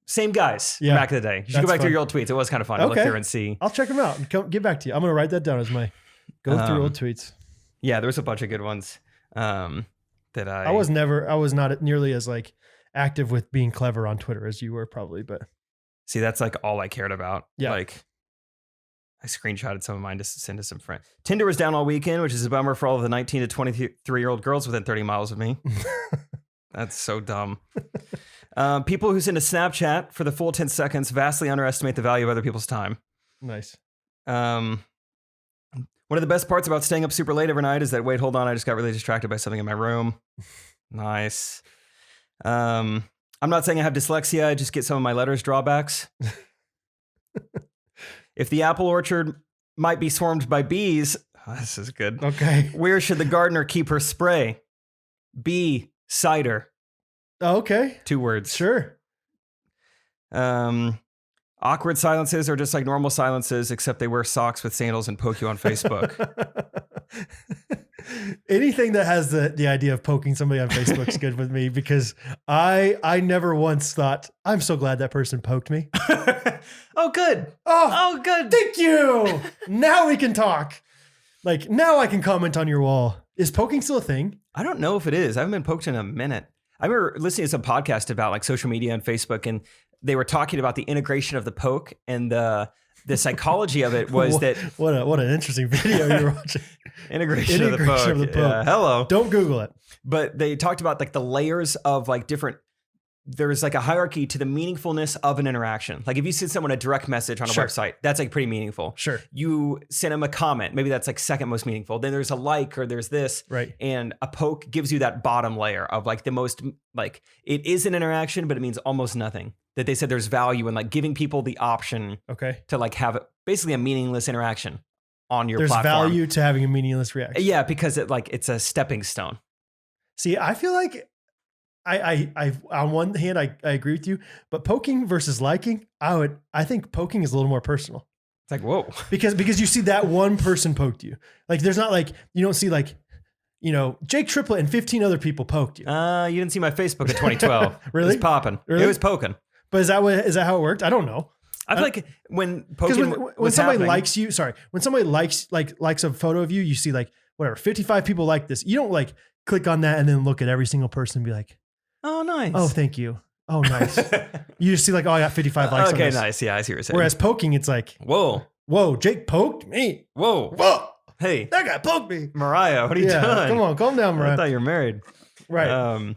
Same guys from back in the day. You should That's go back fun. to your old tweets. It was kind of fun to look through and see. I'll check them out and get back to you. I'm going to write that down as my go through old tweets. Yeah, there was a bunch of good ones that I was not nearly as like active with being clever on Twitter as you were probably, but see, that's like all I cared about. Yeah. Like I screenshotted some of mine to send to some friends. Tinder was down all weekend, which is a bummer for all of the 19 to 23-year-old girls within 30 miles of me. That's so dumb. People who send a Snapchat for the full 10 seconds vastly underestimate the value of other people's time. Nice. One of the best parts about staying up super late every night is that, wait, hold on, I just got really distracted by something in my room. Nice. I'm not saying I have dyslexia, I just get some of my letters drawbacks. If the apple orchard might be swarmed by bees, this is good. Okay. Where should the gardener keep her spray? B, cider. Oh, okay. 2 words. Sure. Awkward silences are just like normal silences, except they wear socks with sandals and poke you on Facebook. Anything that has the idea of poking somebody on Facebook is good with me because I never once thought, I'm so glad that person poked me. Oh, good. Oh, good. Thank you. Now we can talk. Like now I can comment on your wall. Is poking still a thing? I don't know if it is. I haven't been poked in a minute. I remember listening to some podcast about like social media and Facebook, and they were talking about the integration of the poke, and the psychology of it was that what an interesting video you're watching. Integration of the poke. Yeah, hello. Don't Google it. But they talked about like the layers of like different. There's like a hierarchy to the meaningfulness of an interaction. Like if you send someone a direct message on a website, that's like pretty meaningful. Sure. You send them a comment, maybe that's like second most meaningful. Then there's a like or there's this. Right. And a poke gives you that bottom layer of like the most, like it is an interaction, but it means almost nothing. That they said there's value in like giving people the option to like have basically a meaningless interaction on your platform. There's value to having a meaningless reaction. Yeah, because it's a stepping stone. See, I feel like I on one hand I agree with you, but poking versus liking, I think poking is a little more personal. It's like, whoa. Because you see that one person poked you. Like there's not like you don't see like, Jake Triplett and 15 other people poked you. You didn't see my Facebook in 2012. Really? It was popping. Really? It was poking. But is that how it worked? I don't know. I feel like when poking when somebody likes you, when somebody likes a photo of you, you see like whatever 55 people like this. You don't like click on that and then look at every single person and be like, oh, nice. Oh, thank you. Oh, nice. You just see like, oh, I got 55 likes. Okay, on this. nice. Yeah, I see what you're saying. Whereas poking, it's like, whoa, Jake poked me. Whoa. Hey, that guy poked me. Mariah, what are you doing? Come on, calm down, Mariah. I thought you were married. Right.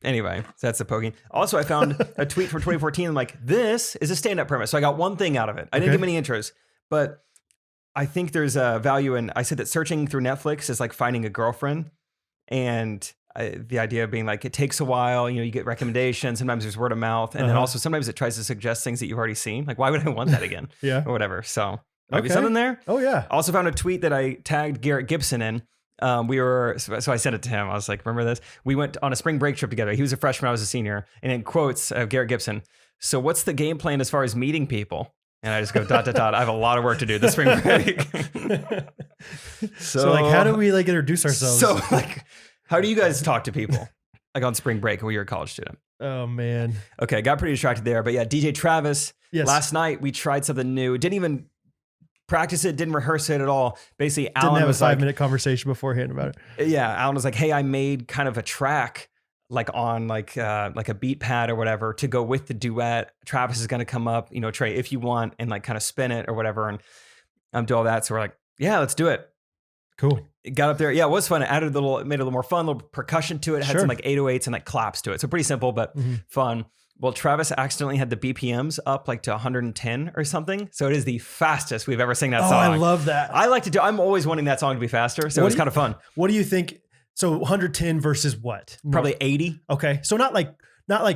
Anyway, so that's the poking. Also, I found a tweet from 2014. I'm like, this is a stand-up premise. So I got one thing out of it. I didn't give many intros, but I think there's a value in, I said that searching through Netflix is like finding a girlfriend. And the idea of being like, it takes a while, you get recommendations. Sometimes there's word of mouth. And then also sometimes it tries to suggest things that you've already seen. Like, why would I want that again? Yeah. Or whatever. So might be something there. Oh yeah. Also found a tweet that I tagged Garrett Gibson in. So I sent it to him. I was like, remember this? We went on a spring break trip together. He was a freshman, I was a senior. And in quotes of Garrett Gibson, so what's the game plan as far as meeting people? And I just go, ... I have a lot of work to do this spring break. So like, how do we like introduce ourselves? So like, how do you guys talk to people? Like on spring break when you're a college student? Oh man. Okay. Got pretty distracted there, but yeah, DJ Travis. Yes. Last night we tried something new. Didn't even practice it, didn't rehearse it at all. Basically, Didn't Alan have was a 5 like, minute conversation beforehand about it. Yeah, Alan was like, hey, I made kind of a track like on like a beat pad or whatever to go with the duet. Travis is going to come up, Trey, if you want, and like kind of spin it or whatever. And do all that. So we're like, yeah, let's do it. Cool. It got up there. Yeah, it was fun. It made it a little more fun, a little percussion to it. It had some like 808s and like claps to it. So pretty simple, but fun. Well, Travis accidentally had the BPMs up like to 110 or something. So it is the fastest we've ever sung that song. I love that. I like to do, I'm always wanting that song to be faster. So it's kind of fun. What do you think? So 110 versus what? Probably 80. Okay. So not like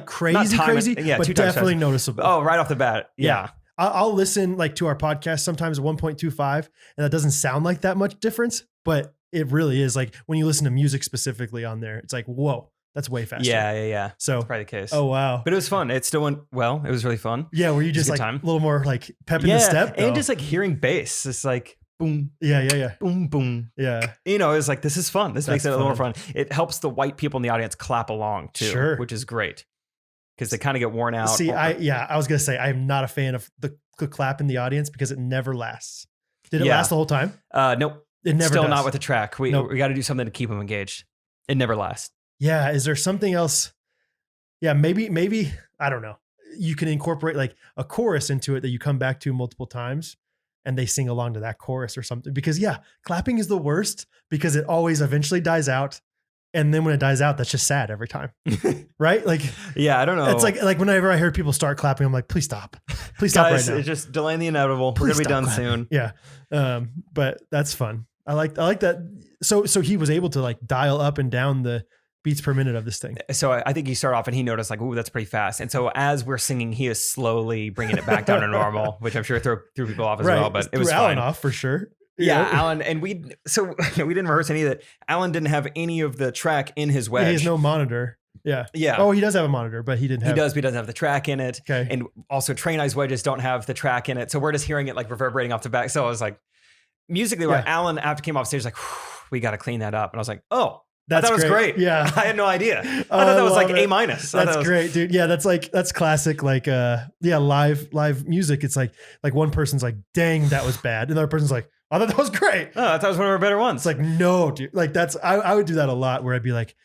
crazy, yeah, but definitely noticeable. Oh, right off the bat. Yeah. I'll listen like to our podcast sometimes at 1.25 and that doesn't sound like that much difference, but it really is. Like when you listen to music specifically on there, it's like, whoa, that's way faster. Yeah. So that's probably the case. Oh, wow. But it was fun. It still went well. It was really fun. Yeah. Were you just like a little more like pep in the step? And just like hearing bass. It's like boom. Yeah. Boom, boom. Yeah. You know, it's like, this is fun. This makes it a little more fun. It helps the white people in the audience clap along too, which is great. Because they kind of get worn out. See, I was going to say, I'm not a fan of the clap in the audience because it never lasts. Did it last the whole time? Nope. It never Still does. not with the track. We got to do something to keep them engaged. It never lasts. Yeah. Is there something else? Yeah. Maybe, I don't know. You can incorporate like a chorus into it that you come back to multiple times and they sing along to that chorus or something. Because clapping is the worst because it always eventually dies out. And then when it dies out, that's just sad every time. Right? Like, I don't know. It's like whenever I hear people start clapping, I'm like, please stop. Please stop right now. It's just delaying the inevitable. We're going to be done soon. Yeah. But that's fun. I like that. So he was able to like dial up and down the beats per minute of this thing. So I think he started off and he noticed like, ooh, that's pretty fast. And so as we're singing, he is slowly bringing it back down to normal, which I'm sure threw people off as well, but it was fine. Alan off for sure. Yeah, Alan, and we didn't rehearse any of that. Alan didn't have any of the track in his wedge. He has no monitor. Yeah. Oh, he does have a monitor, but he didn't have. He does, but he doesn't have the track in it. Okay. And also train eyes wedges don't have the track in it. So we're just hearing it like reverberating off the back. So I was like, musically, Alan, after came off stage, like, we got to clean that up. And I was like, oh, I thought it was great. Yeah. I had no idea. I thought that was like A-. That's great, dude. Yeah, that's classic. Like, live music. It's like one person's like, dang, that was bad. And the other person's like, I thought that was great. Oh, I thought it was one of our better ones. It's like, no, dude. Like I would do that a lot where I'd be like,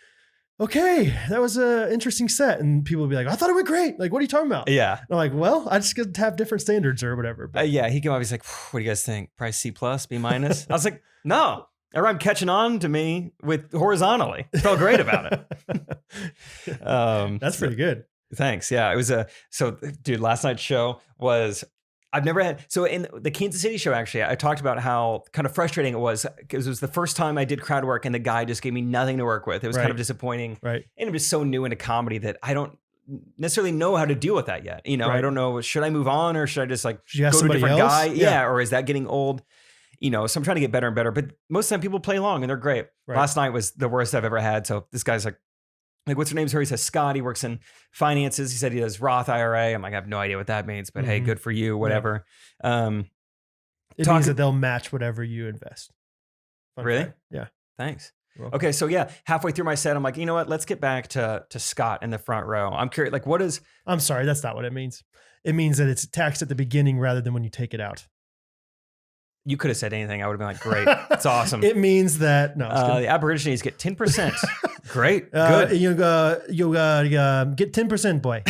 okay, that was an interesting set. And people would be like, I thought it went great. Like, what are you talking about? Yeah. And I'm like, well, I just get to have different standards or whatever. But he came up, he's like, what do you guys think? Price C+, B-? I was like, no. Everyone kept on to me with horizontally. Felt great about it. That's pretty good. Thanks. Yeah, it was dude, last night's show was, I've never had, so in the Kansas City show, actually, I talked about how kind of frustrating it was because it was the first time I did crowd work and the guy just gave me nothing to work with. It was kind of disappointing. Right. And I'm just so new into comedy that I don't necessarily know how to deal with that yet. You know, I don't know, should I move on or should I just like go to a different guy? Yeah. Or is that getting old? You know, so I'm trying to get better and better, but most of the time people play along and they're great. Right. Last night was the worst I've ever had. So this guy's like, what's her name? He says, Scott, he works in finances. He said he does Roth IRA. I'm like, I have no idea what that means, but hey, good for you, whatever. Yeah. It means that they'll match whatever you invest. Fun really? fact. Yeah. Thanks. Okay. So halfway through my set, I'm like, you know what? Let's get back to Scott in the front row. I'm curious, like I'm sorry, that's not what it means. It means that it's taxed at the beginning rather than when you take it out. You could have said anything. I would have been like, great. It's awesome. It means that the Aborigines get 10%. Great. Good. You get 10%, boy.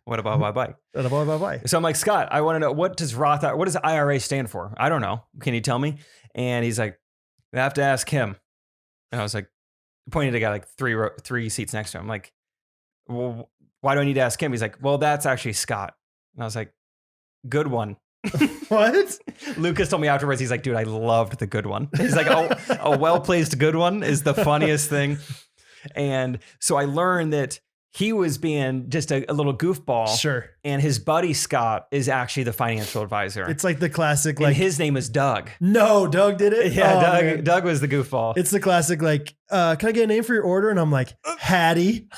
What about bye-bye? Bye-bye. So I'm like, Scott, I want to know, what does IRA stand for? I don't know. Can you tell me? And he's like, I have to ask him. And I was like, pointing to a guy like three seats next to him. I'm like, well, why do I need to ask him? He's like, well, that's actually Scott. And I was like, good one. What? Lucas told me afterwards, he's like, dude, I loved the good one. He's like, a well-placed good one is the funniest thing. And so I learned that he was being just a little goofball. Sure. And his buddy Scott is actually the financial advisor. It's like the classic, and his name is Doug. No, Doug did it? Yeah, Doug was the goofball. It's the classic, like, can I get a name for your order? And I'm like, Hattie.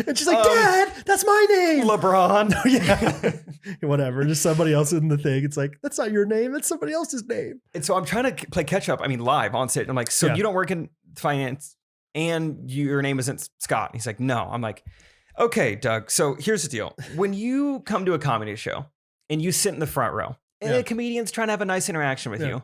And she's like, Dad, that's my name. LeBron. Yeah. Whatever. Just somebody else in the thing. It's like, that's not your name. That's somebody else's name. And so I'm trying to play catch up. I mean, live on set. I'm like, so you don't work in finance and your name isn't Scott? He's like, no. I'm like, okay, Doug. So here's the deal. When you come to a comedy show and you sit in the front row and a comedian's trying to have a nice interaction with you,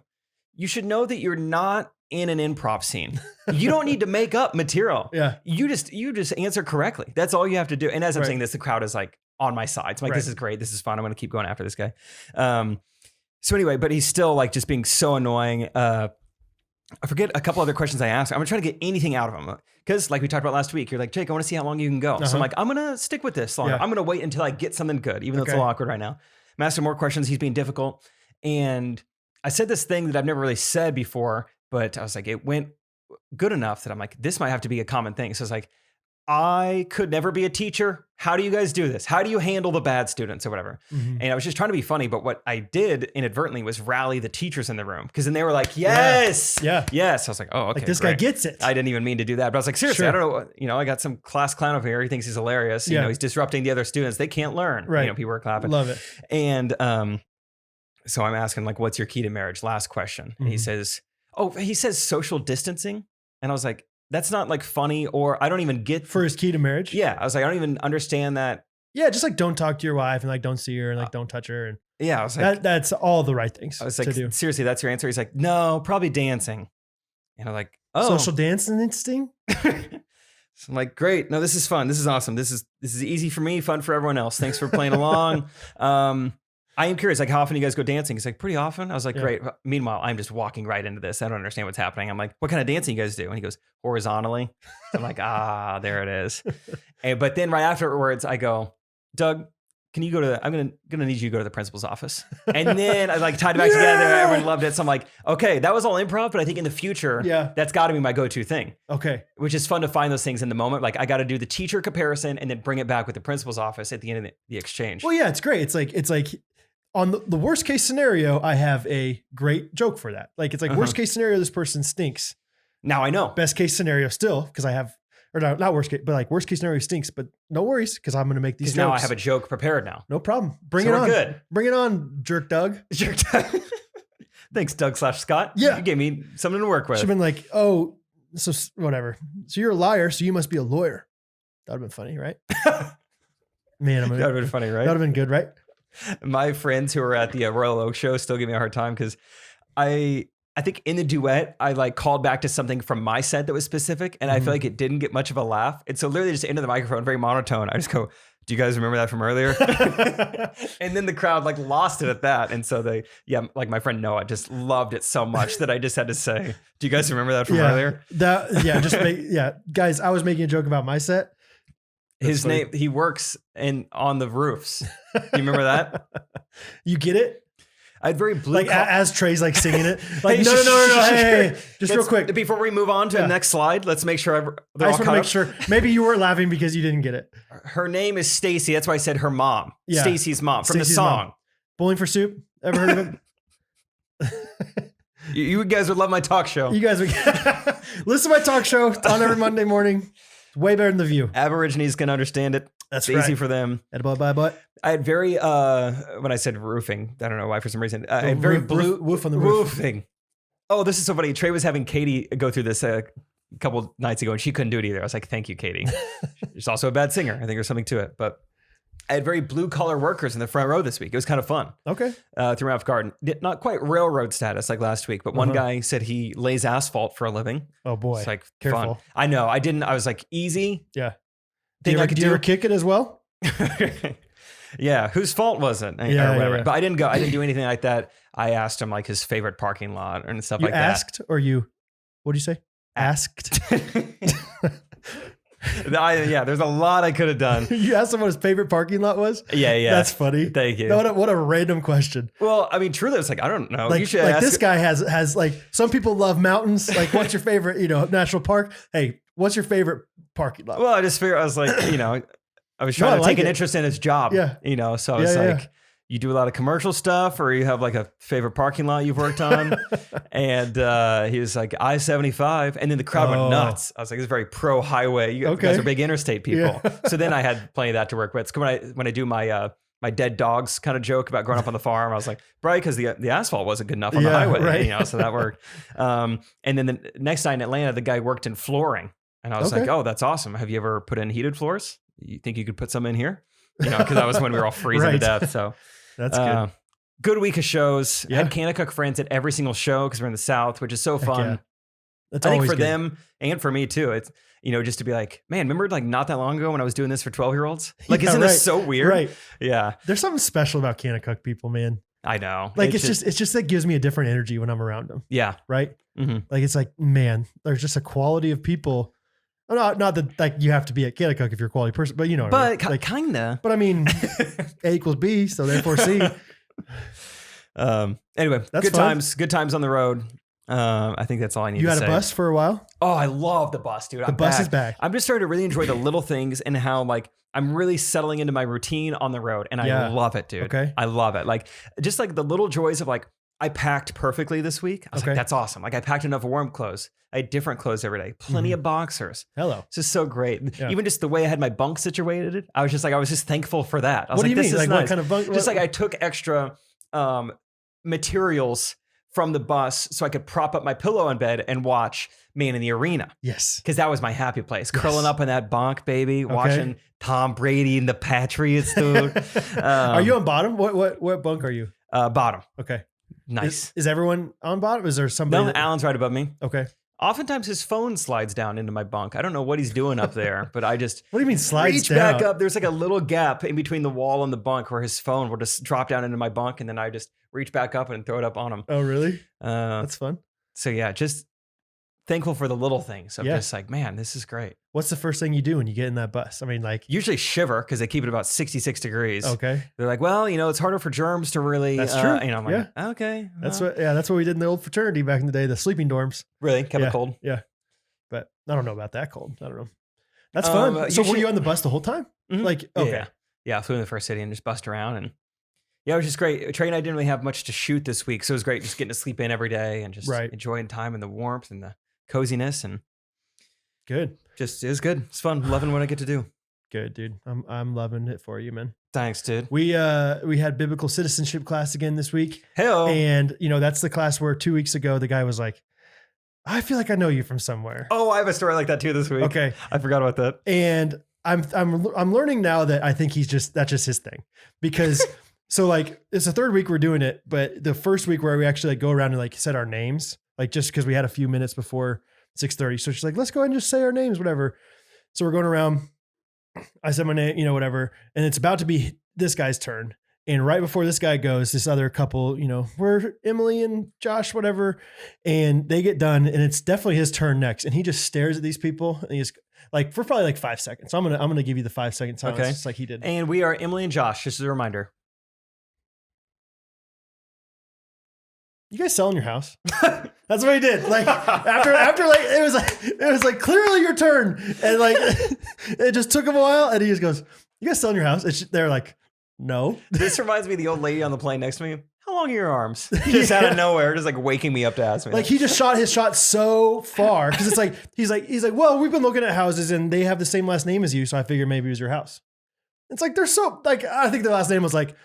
you should know that you're not in an improv scene. You don't need to make up material. Yeah. You just answer correctly. That's all you have to do. And as I'm saying this, the crowd is like on my side. So I'm like, this is great. This is fun. I'm going to keep going after this guy. So anyway, but he's still like just being so annoying. I forget a couple other questions I asked. I'm gonna try to get anything out of him because, like we talked about last week, you're like, Jake, I want to see how long you can go. So I'm like, I'm gonna stick with this longer. Yeah. I'm gonna wait until I get something good, even though it's a little awkward right now. I'm asking more questions. He's being difficult, and I said this thing that I've never really said before, but I was like, it went good enough that I'm like, this might have to be a common thing. So it's like, I could never be a teacher. How do you guys do this? How do you handle the bad students or whatever? And I was just trying to be funny, but what I did inadvertently was rally the teachers in the room because then they were like, yes, yes. I was like, oh, okay. Like this guy gets it. I didn't even mean to do that, but I was like, seriously, I don't know. I got some class clown over here. He thinks he's hilarious. You know, he's disrupting the other students. They can't learn. Right. People are clapping. Love it. And so I'm asking like, what's your key to marriage? Last question. And he says social distancing. And I was like, that's not like funny, or I don't even get for his key to marriage. Yeah. I was like, I don't even understand that. Yeah. Just like don't talk to your wife and like don't see her and like don't touch her. And yeah. I was like, that's all the right things. I was like, to do. Seriously, that's your answer? He's like, no, probably dancing. And I'm like, oh, social dancing instinct. So I'm like, great. No, this is fun. This is awesome. This is easy for me, fun for everyone else. Thanks for playing along. I am curious, like how often you guys go dancing? He's like, pretty often. I was like, great. Meanwhile, I'm just walking right into this. I don't understand what's happening. I'm like, what kind of dancing you guys do? And he goes, horizontally. So I'm like, there it is. But then right afterwards, I go, Doug, can you I'm gonna need you to go to the principal's office. And then I like tied it back together. Everyone loved it. So I'm like, okay, that was all improv, but I think in the future, that's got to be my go-to thing. Okay. Which is fun to find those things in the moment. Like I got to do the teacher comparison and then bring it back with the principal's office at the end of the exchange. Well, yeah, it's great. It's like on the worst case scenario, I have a great joke for that. Like it's like worst case scenario, this person stinks. Now I know. Best case scenario still, because I have, or not worst case, but like worst case scenario stinks, but no worries, because I'm going to make these jokes. Now I have a joke prepared now. No problem. Bring it on. Good. Bring it on, Jerk Doug. Jerk Doug. Thanks, Doug/Scott. Yeah. You gave me something to work with. Should have been like, oh, so whatever. So you're a liar, so you must be a lawyer. That would have been funny, right? Man, that would have been funny, right? That would have been good, right? My friends who were at the Royal Oak show still give me a hard time because I think in the duet, I like called back to something from my set that was specific and I feel like it didn't get much of a laugh. And so literally just into the microphone, very monotone. I just go, do you guys remember that from earlier? And then the crowd like lost it at that. And so like my friend Noah just loved it so much that I just had to say, do you guys remember that from earlier? Guys, I was making a joke about my set. His name, he works on the roofs. You remember that? You get it? I had very blue. Like as Trey's like singing it. Like, no. Hey, just real quick. Before we move on to the next slide, let's make sure I just want to make sure. Maybe you weren't laughing because you didn't get it. Her name is Stacy. That's why I said her mom. Yeah. Stacy's mom from Stacey's the song. Mom. Bowling for Soup. Ever heard of it? You guys would love my talk show. You guys would listen to my talk show. It's on every Monday morning. It's way better than The View. Aborigines can understand it. That's it's easy for them. Edible by butt. I had very when I said roofing, I don't know why for some reason. I had very blue woof on the roof. Roofing. Oh, this is so funny. Trey was having Katie go through this a couple nights ago, and she couldn't do it either. I was like, "Thank you, Katie." She's also a bad singer. I think there's something to it. But I had very blue collar workers in the front row this week. It was kind of fun. Okay. Through Ralph Garden, not quite railroad status like last week, but one guy said he lays asphalt for a living. Oh boy, it's like careful. Fun. I know. I didn't. I was like easy. Yeah. Do you ever kick it as well? Yeah, whose fault was it? Yeah. But I didn't go. I didn't do anything like that. I asked him like his favorite parking lot and stuff like that. You asked or you? What did you say? Asked. There's a lot I could have done. You asked him what his favorite parking lot was? Yeah. That's funny. Thank you. What a random question. Well, I mean, truly, it's like I don't know. Like, you should ask. This guy has like some people love mountains. Like, what's your favorite? National park. Hey, what's your favorite parking lot? Well, I just figured I was like, I was trying to take an interest in his job. Yeah. So I was like, you do a lot of commercial stuff, or you have like a favorite parking lot you've worked on. And he was like I-75, and then the crowd went nuts. I was like, this is very pro highway. You guys are big interstate people. Yeah. So then I had plenty of that to work with. So when I do my my dead dogs kind of joke about growing up on the farm, I was like, right, because the asphalt wasn't good enough on the highway, right. So that worked. And then the next night in Atlanta, the guy worked in flooring, and I was like, oh, that's awesome. Have you ever put in heated floors? You think you could put some in here? Because that was when we were all freezing to death. So that's good. Good week of shows. Yeah. Had Kanakuk friends at every single show because we're in the South, which is so fun. Yeah. That's I think for them and for me too. It's just to be like, man, remember like not that long ago when I was doing this for 12-year-olds? Like, isn't this so weird? Right. Yeah. There's something special about Kanakuk people, man. I know. Like it's just that gives me a different energy when I'm around them. Yeah. Right. Mm-hmm. Like it's like, man, there's just a quality of people. Not that like you have to be a Ketakuk if you're a quality person, but you know. But like, kinda. But I mean, A equals B, so therefore C. Anyway, That's good fun. times. Good times on the road. I think that's all I need to say. You had a bus for a while? Oh, I love the bus, dude. The bus is back. I'm just starting to really enjoy the little things and how like I'm really settling into my routine on the road, and I love it, dude. Okay. I love it. Like just like the little joys of like I packed perfectly this week. I was like, that's awesome. Like I packed enough warm clothes. I had different clothes every day. Plenty of boxers. Hello. It's just so great. Yeah. Even just the way I had my bunk situated, I was just thankful for that. I was What do like, you this mean? is Like nice. what kind of bunk? Just like I took extra materials from the bus so I could prop up my pillow in bed and watch Man in the Arena. Yes. Because that was my happy place. Curling up in that bunk, baby, watching Tom Brady and the Patriots, dude. Are you on bottom? What bunk are you? Bottom. Okay. Nice. Is everyone on bottom? Is there somebody? No, Alan's right above me. Okay. Oftentimes his phone slides down into my bunk. I don't know what he's doing up there, but I just What do you mean slides reach down? back up. There's like a little gap in between the wall and the bunk where his phone will just drop down into my bunk, and then I just reach back up and throw it up on him. Oh, really? Uh, That's fun. so yeah, just thankful for the little things. I'm Yeah. just like, man, this is great. What's the first thing you do when you get in that bus? I mean, like, Usually shiver because they keep it about 66 degrees. okay, They're like, well, it's harder for germs to really. That's true. I'm like, okay. that's well, that's what we did in the old fraternity back in the day, the sleeping dorms. really kept Yeah. it cold. Yeah, but I don't know about that cold. I don't know. That's fun. So were you on the bus the whole time? Mhm. Like, okay, Yeah. Flew in the first city and just bust around, and yeah, it was just great. Trey and I didn't really have much to shoot this week, so it was great just getting to sleep in every day and just enjoying time and the warmth and the coziness, and good. just it was good. It's fun. Loving what I get to do. Good, dude. I'm loving it for you, man. Thanks, dude. We had biblical citizenship class again this week. Hello. And that's the class where 2 weeks ago the guy was like, I feel like I know you from somewhere. Oh, I have a story like that too this week. Okay. I forgot about that. And I'm learning now that I think that's just his thing. Because so like it's the third week we're doing it, but the first week where we actually like go around and like said our names, like just because we had a few minutes before 6:30. So she's like, let's go ahead and just say our names, whatever. So we're going around. I said my name, whatever. And it's about to be this guy's turn. And right before this guy goes, this other couple, we're Emily and Josh, whatever. And they get done and it's definitely his turn next. And he just stares at these people and he's like, for probably like 5 seconds. So I'm going to give you the 5 second silence. Okay. Just like he did. And we are Emily and Josh, just as a reminder. You guys selling your house? That's what he did. Like after like it was like clearly your turn, and like it just took him a while, and he just goes, "You guys selling your house?" They're like, "No." This reminds me of the old lady on the plane next to me. How long are your arms? Just out of nowhere, just like waking me up to ask me. Like he just shot his shot so far because it's like he's like, well, we've been looking at houses and they have the same last name as you, so I figured maybe it was your house. It's like they're so like I think their last name was like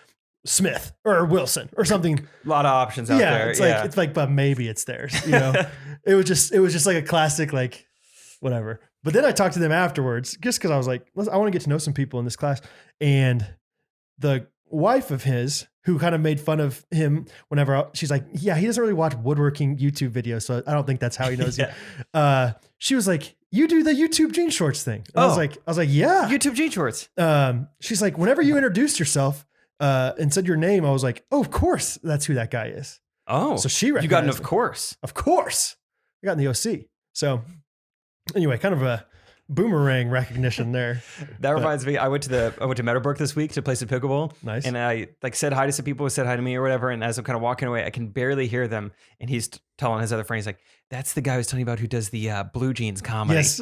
Smith or Wilson or something. A lot of options out there. It's like, but maybe it's theirs. It was just like a classic, like whatever. But then I talked to them afterwards, just because I was like, I want to get to know some people in this class. And the wife of his, who kind of made fun of him whenever she's like, yeah, he doesn't really watch woodworking YouTube videos, so I don't think that's how he knows you. She was like, you do the YouTube jean shorts thing. And I was like, yeah, YouTube jean shorts. She's like, whenever you introduced yourself and said your name, I was like, oh, of course, that's who that guy is. Oh, so she you got an recognized of me. course. Of course, I got in the OC. So anyway, kind of a boomerang recognition there. That reminds me, I went to Meadowbrook this week to play some pickleball. Nice. And I like said hi to some people who said hi to me or whatever. And as I'm kind of walking away, I can barely hear them. And he's telling his other friend, he's like, "That's the guy I was telling you about who does the Blue Jeans comedy." Yes.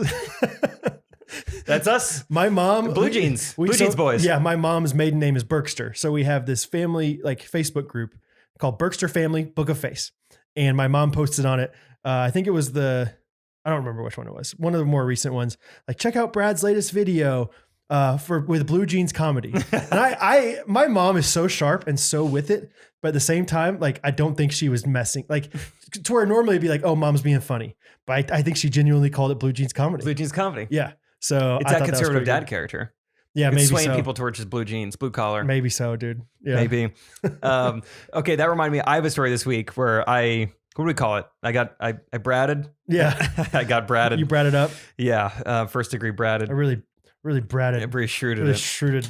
That's us. My mom, Blue Jeans boys. Yeah, my mom's maiden name is Berkster. So we have this family like Facebook group called Berkster Family Book of Face. And my mom posted on it. I think it was I don't remember which one it was. One of the more recent ones. Like, check out Brad's latest video with Blue Jeans comedy. And my mom is so sharp and so with it, but at the same time, like, I don't think she was messing, like, to where normally it'd be like, oh, mom's being funny. But I think she genuinely called it Blue Jeans comedy. Blue Jeans comedy. Yeah. So It's that conservative dad character. Yeah, it's maybe swaying so. people towards just blue jeans, blue collar. Maybe so, dude. Yeah. Maybe. Okay, that reminded me. I have a story this week where what do we call it? I bratted. Yeah. I got bratted. You bratted up. Yeah, first degree bratted. I really bratted. I really shrewded Really it. shrewded.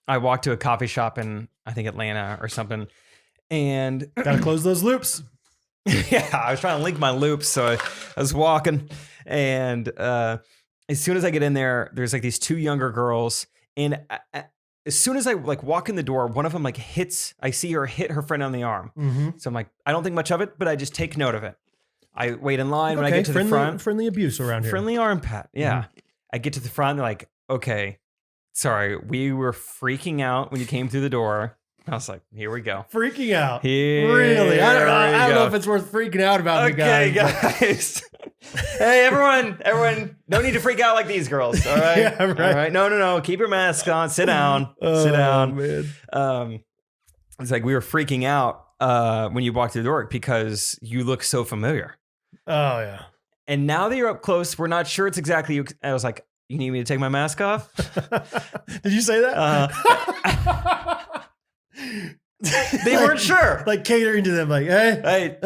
I walked to a coffee shop in I think Atlanta or something, And Gotta close those loops. yeah, I was trying to link my loops, so I was walking, and as soon as I get in there, there's like these two younger girls, and as soon as I like walk in the door, one of them like I see her hit her friend on the arm. Mm-hmm. So I'm like, I don't think much of it, but I just take note of it. I wait in line when I get to the front. Friendly abuse around here. Friendly arm pat, yeah. Mm-hmm. I get to the front, they're like, okay, sorry, we were freaking out when you came through the door. I was like, here we go. Freaking out. Here Really? I don't know go. if it's worth freaking out about, Okay, the guys. Hey, everyone, no need to freak out like these girls. All right. Yeah, right. All right. No. Keep your mask on. Sit down. Sit down. Man. It's like we were freaking out when you walked through the door because you look so familiar. Oh, yeah. And now that you're up close, we're not sure it's exactly you. I was like, you need me to take my mask off? Did you say that? They weren't sure. Like catering to them, like, hey.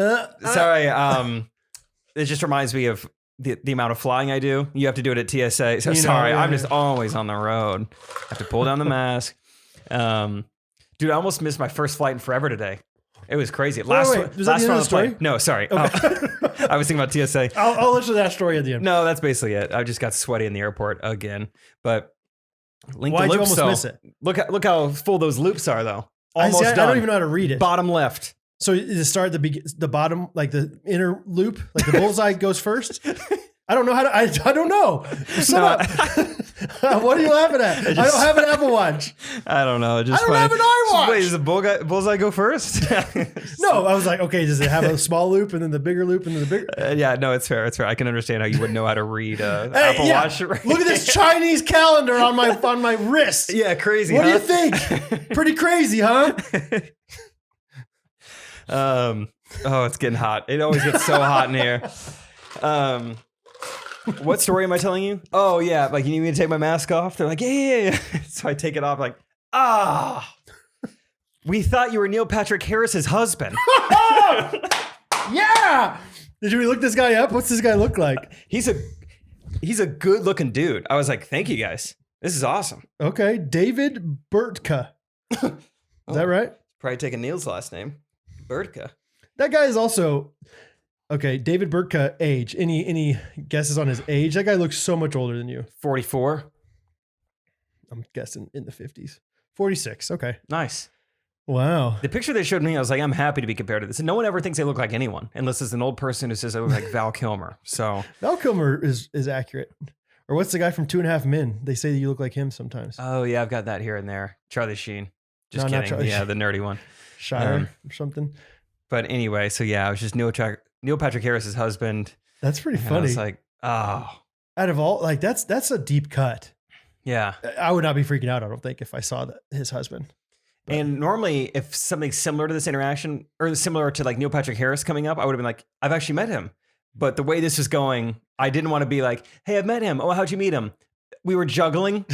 Sorry. It just reminds me of the amount of flying I do. You have to do it at TSA. So sorry, I'm just always on the road. I have to pull down the mask. Dude, I almost missed my first flight in forever today. It was crazy. Was that the end of the story? No, sorry. Okay. I was thinking about TSA. I'll listen to that story at the end. No, that's basically it. I just got sweaty in the airport again. But link Why'd the you loops, almost though. miss it? Look how full those loops are, though. I Almost done. don't even know how to read it. Bottom left. So you start at the bottom, like the inner loop, like the bullseye goes first. I don't know how to. I don't know. Shut up. What are you laughing at? I don't have an Apple Watch. I don't know. Just I don't have an iWatch. Wait, does the bullseye go first? No, I was like, okay, does it have a small loop and then the bigger loop and then the bigger? Yeah, no, it's fair. It's fair. I can understand how you wouldn't know how to read Apple Watch. Look at this Chinese calendar on my wrist. Yeah, crazy. What do you think? Pretty crazy, huh? Oh, it's getting hot. It always gets so hot in here. What story am I telling you? Oh yeah, like you need me to take my mask off? They're like, yeah. So I take it off, like, we thought you were Neil Patrick Harris's husband. Yeah. Did you look this guy up? What's this guy look like? He's a good looking dude. I was like, thank you guys. This is awesome. Okay, David Burtka. Is that right? Probably taking Neil's last name, Burtka. That guy is also okay. David Burtka, age. Any guesses on his age? That guy looks so much older than you. 44. I'm guessing in the 50s. 46. Okay. Nice. Wow. The picture they showed me, I was like, I'm happy to be compared to this. And no one ever thinks they look like anyone, unless it's an old person who says I look like Val Kilmer. So Val Kilmer is accurate. Or what's the guy from 2.5 Men? They say that you look like him sometimes. Oh yeah, I've got that here and there. Charlie Sheen. Just No, not kidding. Charlie Yeah, Sheen. the nerdy one. Shire or something. But anyway, so yeah, I was just Neil Patrick Harris's husband. That's pretty And I funny. was like, oh, Out of all, like that's a deep cut. yeah. I would not be freaking out, I don't think, if I saw his husband. But- And normally, if something similar to this interaction, or similar to like Neil Patrick Harris coming up, I would have been like, I've actually met him. But the way this was going, I didn't want to be like, hey, I've met him. Oh, how'd you meet him? We were juggling.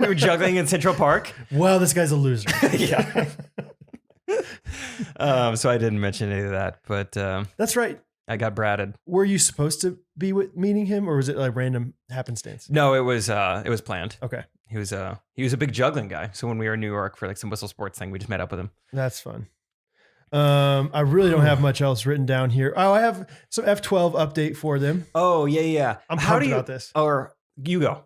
We were juggling in Central Park. Well, this guy's a loser. Yeah. So I didn't mention any of that, but That's right. I got bratted. Were you supposed to be meeting him, or was it like random happenstance? No, it was planned. Okay, He was a big juggling guy. So when we were in New York for like some whistle sports thing, we just met up with him. that's fun. I really don't have much else written down here. Oh, I have some F12 update for them. Oh yeah. I'm How pumped do you, about this. Or you go.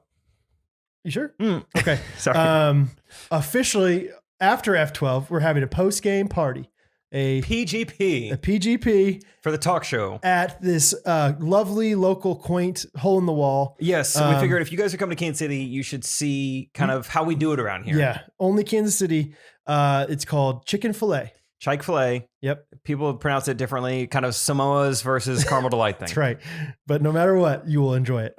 You sure? Mm. Okay. Sorry. Officially, after F12, we're having a post-game party. A PGP PGP for the talk show at this lovely local quaint hole in the wall. Yes, we figured if you guys are coming to Kansas City, you should see kind of how we do it around here. Yeah, only Kansas City. It's called Chicken Filet. Chick-fil-A. Yep, People pronounce it differently, kind of Samoa's versus Caramel Delight thing. that's right. But no matter what, you will enjoy it.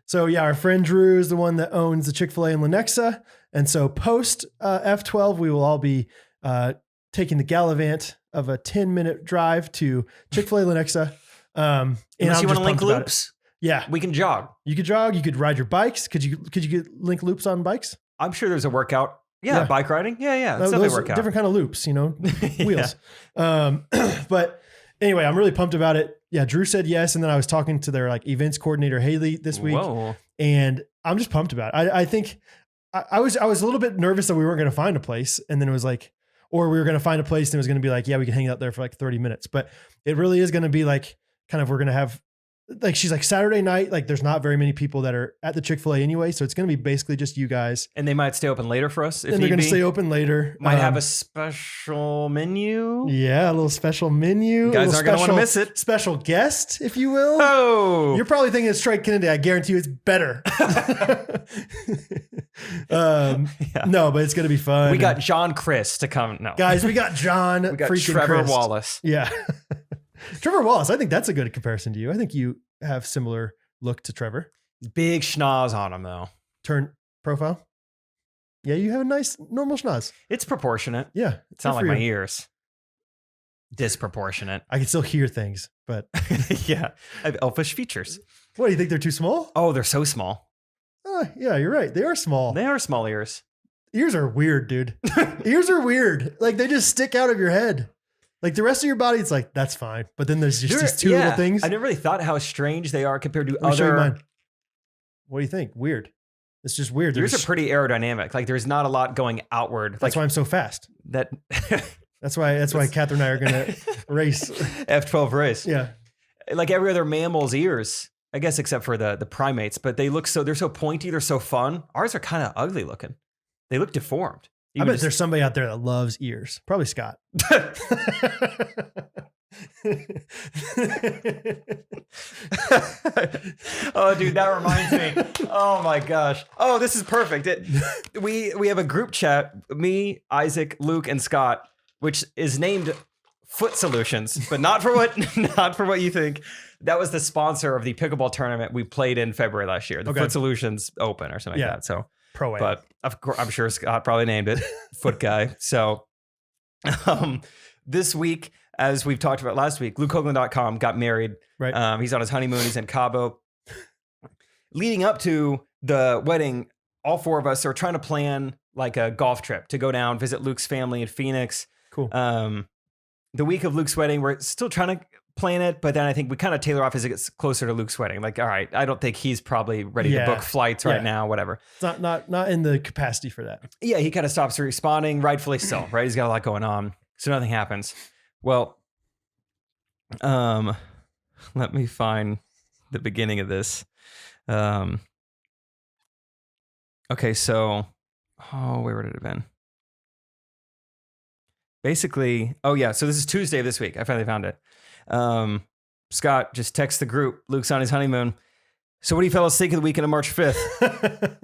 So yeah, our friend Drew is the one that owns the Chick-fil-A in Lenexa, and so post F12, we will all be taking the gallivant of a 10-minute drive to Chick-fil-A Lenexa. And Unless I'm you want just to link pumped about it. loops, Yeah, we can jog. you could jog, you could ride your bikes. Could you get link loops on bikes? I'm sure there's a workout. Yeah, Yeah. bike riding. Yeah, Those that's definitely a workout. different kind of loops, wheels. But anyway, I'm really pumped about it. Yeah, Drew said yes, and then I was talking to their like events coordinator Haley this week, Whoa. and I'm just pumped about it. I think I was a little bit nervous that we weren't going to find a place, and then it was like, or we were going to find a place and it was going to be like, yeah, we can hang out there for like 30 minutes. But it really is going to be like kind of, we're going to have like, she's like Saturday night, like there's not very many people that are at the Chick-fil-A anyway. So it's going to be basically just you guys. And they might stay open later for us. If and they're going to stay open later. Might have a special menu. Yeah, a little special menu. You guys aren't going to want to miss it. Special guest, if you will. Oh. You're probably thinking it's Strike Kennedy. I guarantee you it's better. No, but it's going to be fun. We got John Chris to come. No. Guys, we got John. We got freaking Trevor Christ. Wallace. Yeah. Trevor Wallace. I think that's a good comparison to you. I think you have similar look to Trevor. Big schnoz on him, though. Turn profile. Yeah, you have a nice normal schnoz. It's proportionate. Yeah. It's not like my ears. Disproportionate. I can still hear things, but yeah. I have elfish features. What, do you think they're too small? Oh, they're so small. Yeah, you're right. They are small. They are small ears. Ears are weird, dude. Ears are weird. Like they just stick out of your head. Like the rest of your body, it's like, that's fine. But then there's just these two little things. I never really thought how strange they are compared to Let me show you other. mine. What do you think? Weird. It's just weird. Yours are pretty aerodynamic. Like there's not a lot going outward. That's why I'm so fast. That That's why Catherine and I are going to race. F12 race. Yeah. Like every other mammal's ears, I guess, except for the primates, but they're so pointy. They're so fun. Ours are kind of ugly looking. They look deformed. I bet there's somebody out there that loves ears. Probably Scott. Oh, dude, that reminds me. Oh my gosh. Oh, this is perfect. We have a group chat. Me, Isaac, Luke, and Scott, which is named Foot Solutions, but not for what you think. That was the sponsor of the pickleball tournament we played in February last year. The Foot Solutions Open or something like that. So. Pro-Am. But of course, I'm sure Scott probably named it Foot Guy. So this week, as we've talked about last week, LukeHoagland.com got married. Right. He's on his honeymoon. He's in Cabo. Leading up to the wedding, all four of us are trying to plan like a golf trip to go down, visit Luke's family in Phoenix. Cool. The week of Luke's wedding, we're still trying to plan it, but then I think we kind of tailor off as it gets closer to Luke's wedding. Like, all right, I don't think he's probably ready to book flights right now, whatever. It's not in the capacity for that. Yeah, he kind of stops responding, rightfully so, right? He's got a lot going on, so nothing happens. Well, let me find the beginning of this. Okay, so, where would it have been? Basically, so this is Tuesday of this week. I finally found it. Scott just texts the group. Luke's on his honeymoon. So what do you fellas think of the weekend of March 5th?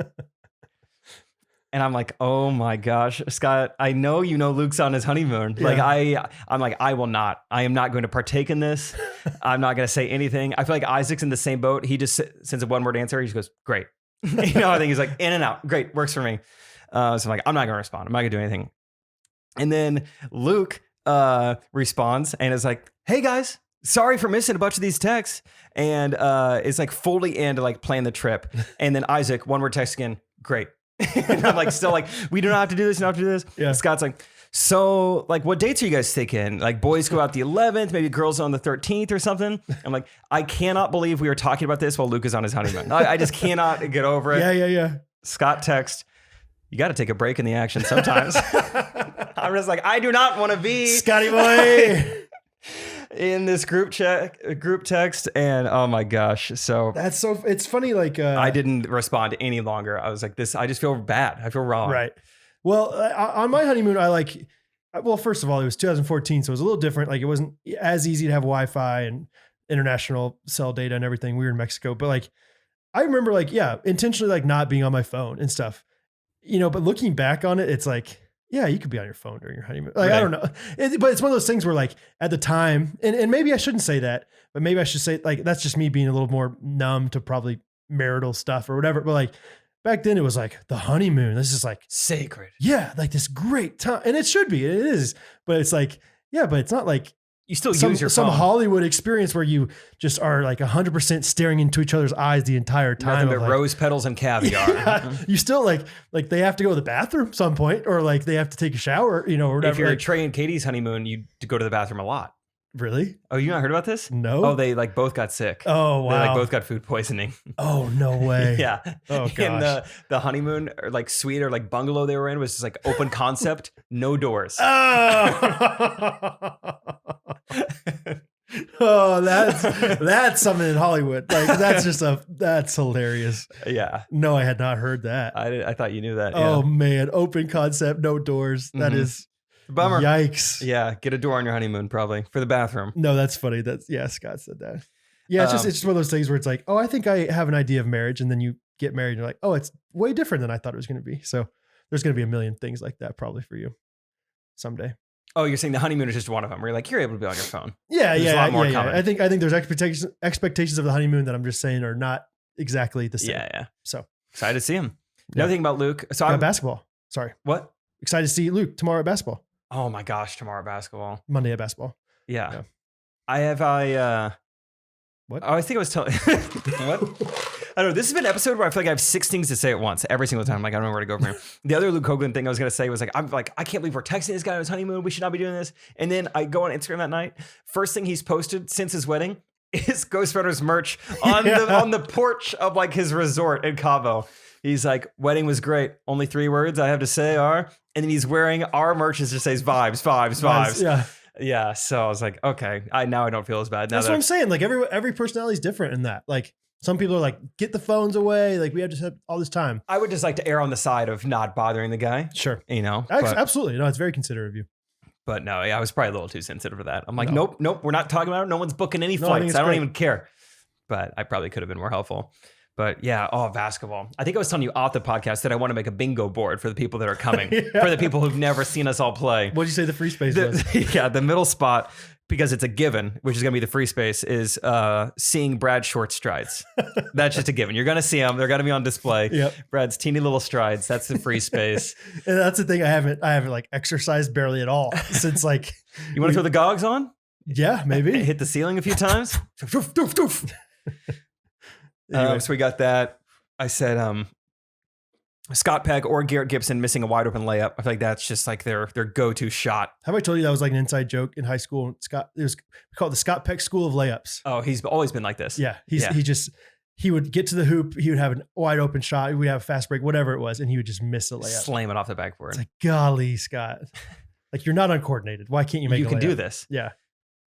And I'm like, oh my gosh, Scott, I know you know Luke's on his honeymoon. Yeah. Like I'm like, I am not going to partake in this. I'm not going to say anything. I feel like Isaac's in the same boat. He just sends a one-word answer. He just goes, great. I think he's like in and out. Great. Works for me. So I'm like, I'm not going to respond. I'm not going to do anything. And then Luke responds and is like, hey guys, sorry for missing a bunch of these texts. And is like fully in to like plan the trip. And then Isaac, one word text again, great. And I'm like, still like, we do not have to do this, not have to do this. Yeah. Scott's like, so like, what dates are you guys thinking? Like boys go out the 11th, maybe girls on the 13th or something. I'm like, I cannot believe we are talking about this while Luke is on his honeymoon. I just cannot get over it. Yeah. Scott text, you got to take a break in the action sometimes. I'm just like, I do not want to be Scotty boy in this group text. And oh my gosh. So it's funny. Like, I didn't respond any longer. I was like I just feel bad. I feel wrong. Right. Well, on my honeymoon, first of all, it was 2014. So it was a little different. Like it wasn't as easy to have Wi-Fi and international cell data and everything. We were in Mexico, but like, I remember intentionally like not being on my phone and stuff, but looking back on it, it's like, yeah, you could be on your phone during your honeymoon. Like, right. I don't know. But it's one of those things where like at the time, and maybe I shouldn't say that, but maybe I should say like, that's just me being a little more numb to probably marital stuff or whatever. But like back then it was like the honeymoon. This is like sacred. Yeah. Like this great time. And it should be, it is, but it's like, yeah, but it's not like you still use your some phone. Hollywood experience where you just are like 100% staring into each other's eyes the entire time. Nothing but rose petals and caviar. Yeah, you still like they have to go to the bathroom at some point, or like they have to take a shower, or whatever. If you're Trey and Katie's honeymoon, you go to the bathroom a lot. Really? Oh, you not heard about this? No. Oh, they like both got sick. Oh, wow. They like both got food poisoning. Oh, no way. Yeah. Oh, And gosh. the honeymoon or like suite or like bungalow they were in was just like open concept, no doors. Oh. Oh, that's something in Hollywood. Like that's hilarious. Yeah. No, I had not heard that. I thought you knew that. Oh Yeah. man, open concept, no doors. That Mhm. is Bummer. Yikes. Yeah. Get a door on your honeymoon, probably for the bathroom. No, that's funny. Scott said that. Yeah, it's just one of those things where it's like, oh, I think I have an idea of marriage, and then you get married and you're like, oh, it's way different than I thought it was going to be. So there's going to be a million things like that probably for you someday. Oh, you're saying the honeymoon is just one of them where you're like, you're able to be on your phone. Yeah, There's a lot more yeah. coming. I think there's expectations of the honeymoon that I'm just saying are not exactly the same. Yeah. So Excited to see him. Yeah. Another thing about Luke. So got I'm basketball. Sorry. what? Excited to see Luke tomorrow at basketball. Oh my gosh, tomorrow basketball. Monday at basketball. Yeah. Yeah. What? Oh, I think I was telling what? I don't know. This has been an episode where I feel like I have 6 things to say at once every single time. Like, I don't know where to go from here. The other Luke Hoagland thing I was going to say was like, I can't believe we're texting this guy on his honeymoon. We should not be doing this. And then I go on Instagram that night. First thing he's posted since his wedding is Ghostrunners merch on the porch of like his resort in Cabo. He's like, wedding was great. Only 3 words I have to say are, and then he's wearing our merch that just says vibes. Yeah. Yeah. So I was like, okay, now I don't feel as bad. Now That's what I'm saying. Like every personality is different in that. Like some people are like, get the phones away. Like we have to have all this time. I would just like to err on the side of not bothering the guy. Sure. You know, Absolutely. No, it's very considerate of you. but no, I was probably a little too sensitive for that. I'm like, No. nope, we're not talking about it. No one's booking any No, I think flights. it's I don't great. even care. But I probably could have been more helpful. But yeah, basketball. I think I was telling you off the podcast that I want to make a bingo board for the people that are coming, for the people who've never seen us all play. What did you say the free space was? The middle spot, because it's a given, which is going to be the free space, is seeing Brad's short strides. That's just a given. You're going to see them. They're going to be on display. Yep. Brad's teeny little strides. That's the free space. And that's the thing. I haven't like exercised barely at all since like. You want to throw the gogs on? Yeah, maybe. Hit the ceiling a few times? Anyway. So we got that. I said Scott Peck or Garrett Gibson missing a wide open layup. I feel like that's just like their go-to shot. Have I told you that was like an inside joke in high school? We called it the Scott Peck School of Layups. Oh, he's always been like this. Yeah. He would get to the hoop. He would have a wide open shot. We'd have a fast break, whatever it was. And he would just miss the layup. Slam it off the backboard. It's like, golly, Scott. Like you're not uncoordinated. Why can't you make You a can layup? do this. Yeah.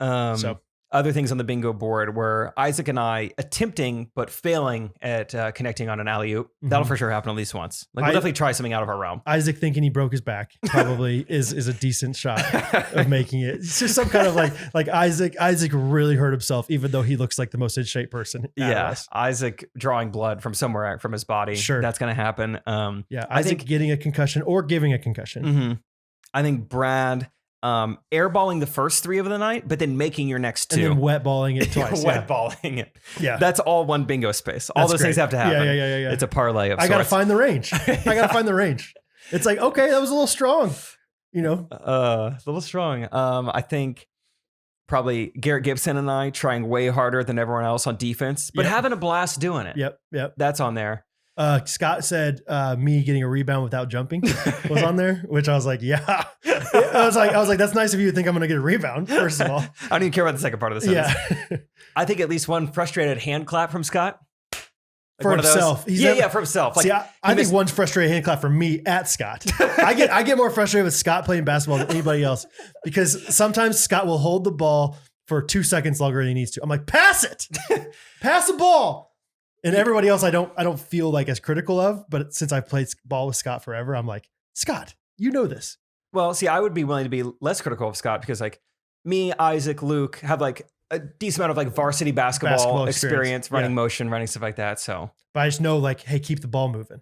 So other things on the bingo board were Isaac and I attempting but failing at connecting on an alley-oop. That'll for sure happen at least once. Like we'll definitely try something out of our realm. Isaac thinking he broke his back probably is a decent shot of making it. It's just some kind of like Isaac really hurt himself, even though he looks like the most in shape person. out of Yeah, us. Isaac drawing blood from somewhere from his body. Sure. That's going to happen. Yeah, I Isaac think- getting a concussion or giving a concussion. Mhm. I think Brad airballing the first 3 of the night, but then making your next 2. And then wet balling it twice. Wet balling it. Yeah. That's all one bingo space. All That's those things great. have to happen. Yeah. It's a parlay of I got to sorts. find the range. It's like, okay, that was a little strong, you know? A little strong. I think probably Garrett Gibson and I trying way harder than everyone else on defense, but Yep. having a blast doing it. Yep. That's on there. Scott said me getting a rebound without jumping was on there, which I was like, yeah. I was like, that's nice of you to think I'm going to get a rebound, first of all. I don't even care about the second part of the sentence. Yeah. I think at least one frustrated hand clap from Scott. Like For one of those. himself. For himself. Like, See, I think one's frustrated hand clap from me at Scott. I get more frustrated with Scott playing basketball than anybody else because sometimes Scott will hold the ball for 2 seconds longer than he needs to. I'm like, pass it, pass the ball. And everybody else, I don't feel like as critical of, but since I've played ball with Scott forever, I'm like, Scott, you know this. well, see, I would be willing to be less critical of Scott because like me, Isaac, Luke have like a decent amount of like varsity basketball experience, running motion, running stuff like that. So, But I just know like, hey, keep the ball moving.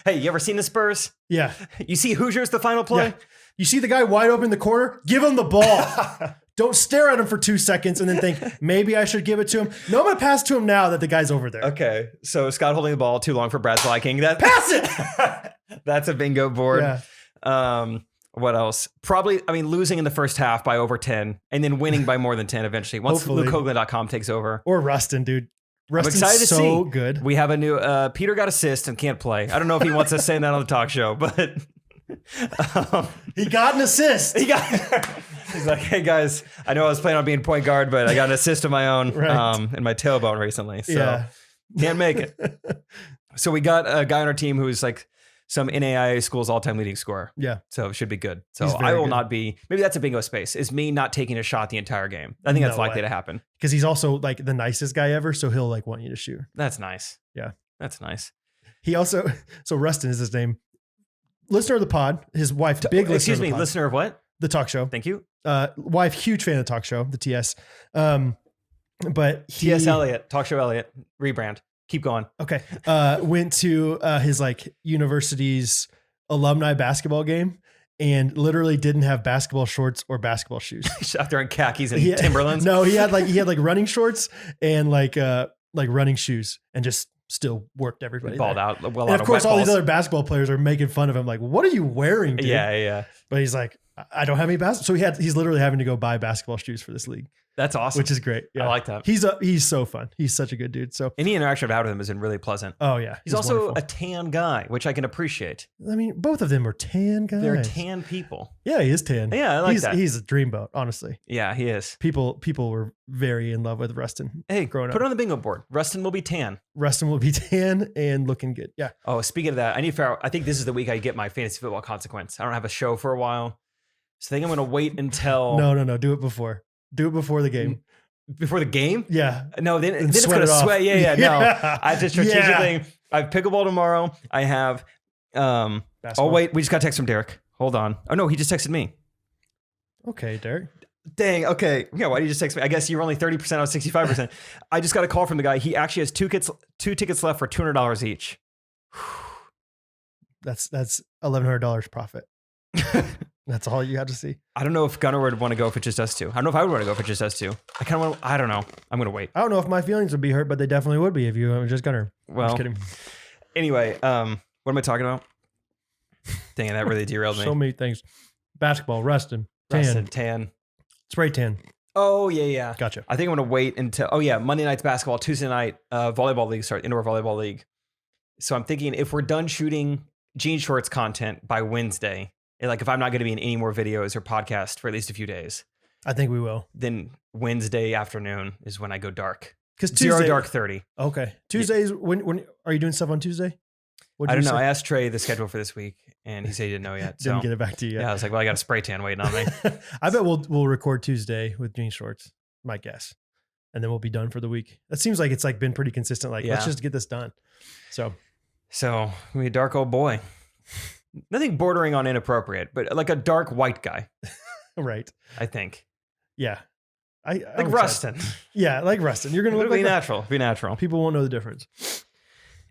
hey, you ever seen the Spurs? Yeah. You see Hoosiers the final play? Yeah. You see the guy wide open in the corner? Give him the ball. Don't stare at him for 2 seconds and then think, maybe I should give it to him. No, I'm going to pass to him now that the guy's over there. Okay. So Scott holding the ball too long for Brad's liking. That Pass it. That's a bingo board. Yeah. What else? Probably, I mean, losing in the first half by over 10 and then winning by more than 10 eventually. Once Hopefully. LukeHoagland.com takes over. Or Rustin, dude. Rustin's excited to so see. good. We have a new, Peter got assist and can't play. I don't know if he wants us saying that on the talk show, but He got an assist. He's like, hey guys, I know I was planning on being point guard, but I got an assist of my own in my tailbone recently. So can't make it. So we got a guy on our team who's like some NAIA school's all-time leading scorer. Yeah. So it should be good. So I will not be, maybe that's a bingo space, is me not taking a shot the entire game. I think that's likely to happen. Because he's also like the nicest guy ever, so he'll like want you to shoot. That's nice. Yeah. That's nice. He also, so Rustin is his name. Listener of the pod, his wife, big listener. Excuse me, listener of what? The talk show. Thank you. Wife, huge fan of the talk show, the TS. But TS Elliott, talk show Elliott, rebrand. Keep going. Okay. Went to his like university's alumni basketball game and literally didn't have basketball shorts or basketball shoes. He's out there in khakis and Timberlands. No, he had like running shorts and like running shoes and just still worked everybody. Balled out. Well, and of course, all these other basketball players are making fun of him. Like, what are you wearing, dude? Yeah. But he's like, I don't have any basketball. So he's literally having to go buy basketball shoes for this league. That's awesome. Which is great. Yeah. I like that. He's so fun. He's such a good dude. So any interaction I've had with him has been really pleasant. Oh yeah. He's also wonderful. a tan guy, which I can appreciate. I mean, both of them are tan guys. They're tan people. Yeah, he is tan. Yeah, I like that. He's a dreamboat, honestly. Yeah, he is. People were very in love with Rustin. Hey, growing put up. it on the bingo board. Rustin will be tan. Rustin will be tan and looking good. Yeah. Oh, speaking of that, I need to figure out, I think this is the week I get my fantasy football consequence. I don't have a show for a while. So I think I'm going to wait until... No. Do it before. Do it before the game. Before the game? Yeah. No, then it's going to sweat. Yeah. No, I have to strategically... I have pickleball tomorrow. I have... Oh, wait. We just got a text from Derek. Hold on. Oh, no. He just texted me. Okay, Derek. Dang. Okay. Yeah. Why did you just text me? I guess you're only 30% out of 65%. I just got a call from the guy. He actually has two tickets left for $200 each. That's $1,100 profit. That's all you had to see. I don't know if Gunnar would want to go if it's just us two. I don't know if I would want to go if it's just us two. I kind of want to, I don't know. I'm going to wait. I don't know if my feelings would be hurt, but they definitely would be if you were just Gunnar. Well, just kidding. Anyway, what am I talking about? Dang, that really derailed me. So many things. Basketball, Rustin, tan. Spray tan. Oh, yeah. Gotcha. I think I'm going to wait until, Monday night's basketball, Tuesday night, volleyball league start, indoor volleyball league. So I'm thinking if we're done shooting jean shorts content by Wednesday, like if I'm not going to be in any more videos or podcasts for at least a few days, I think we will. Then Wednesday afternoon is when I go dark. Because Tuesday, 0 dark 30. Okay. Tuesdays, when are you doing stuff on Tuesday? I don't know. I asked Trey the schedule for this week and he said he didn't know yet. Didn't get it back to you yet. Yeah, I was like, well, I got a spray tan waiting on me. I bet we'll record Tuesday with jean shorts, my guess. And then we'll be done for the week. That seems like it's like been pretty consistent. Like, let's just get this done. So we a dark old boy. Nothing bordering on inappropriate, but like a dark white guy. Right. I think. Yeah. I like Rustin. Yeah, like Rustin. You're going to look like natural. Be natural. People won't know the difference.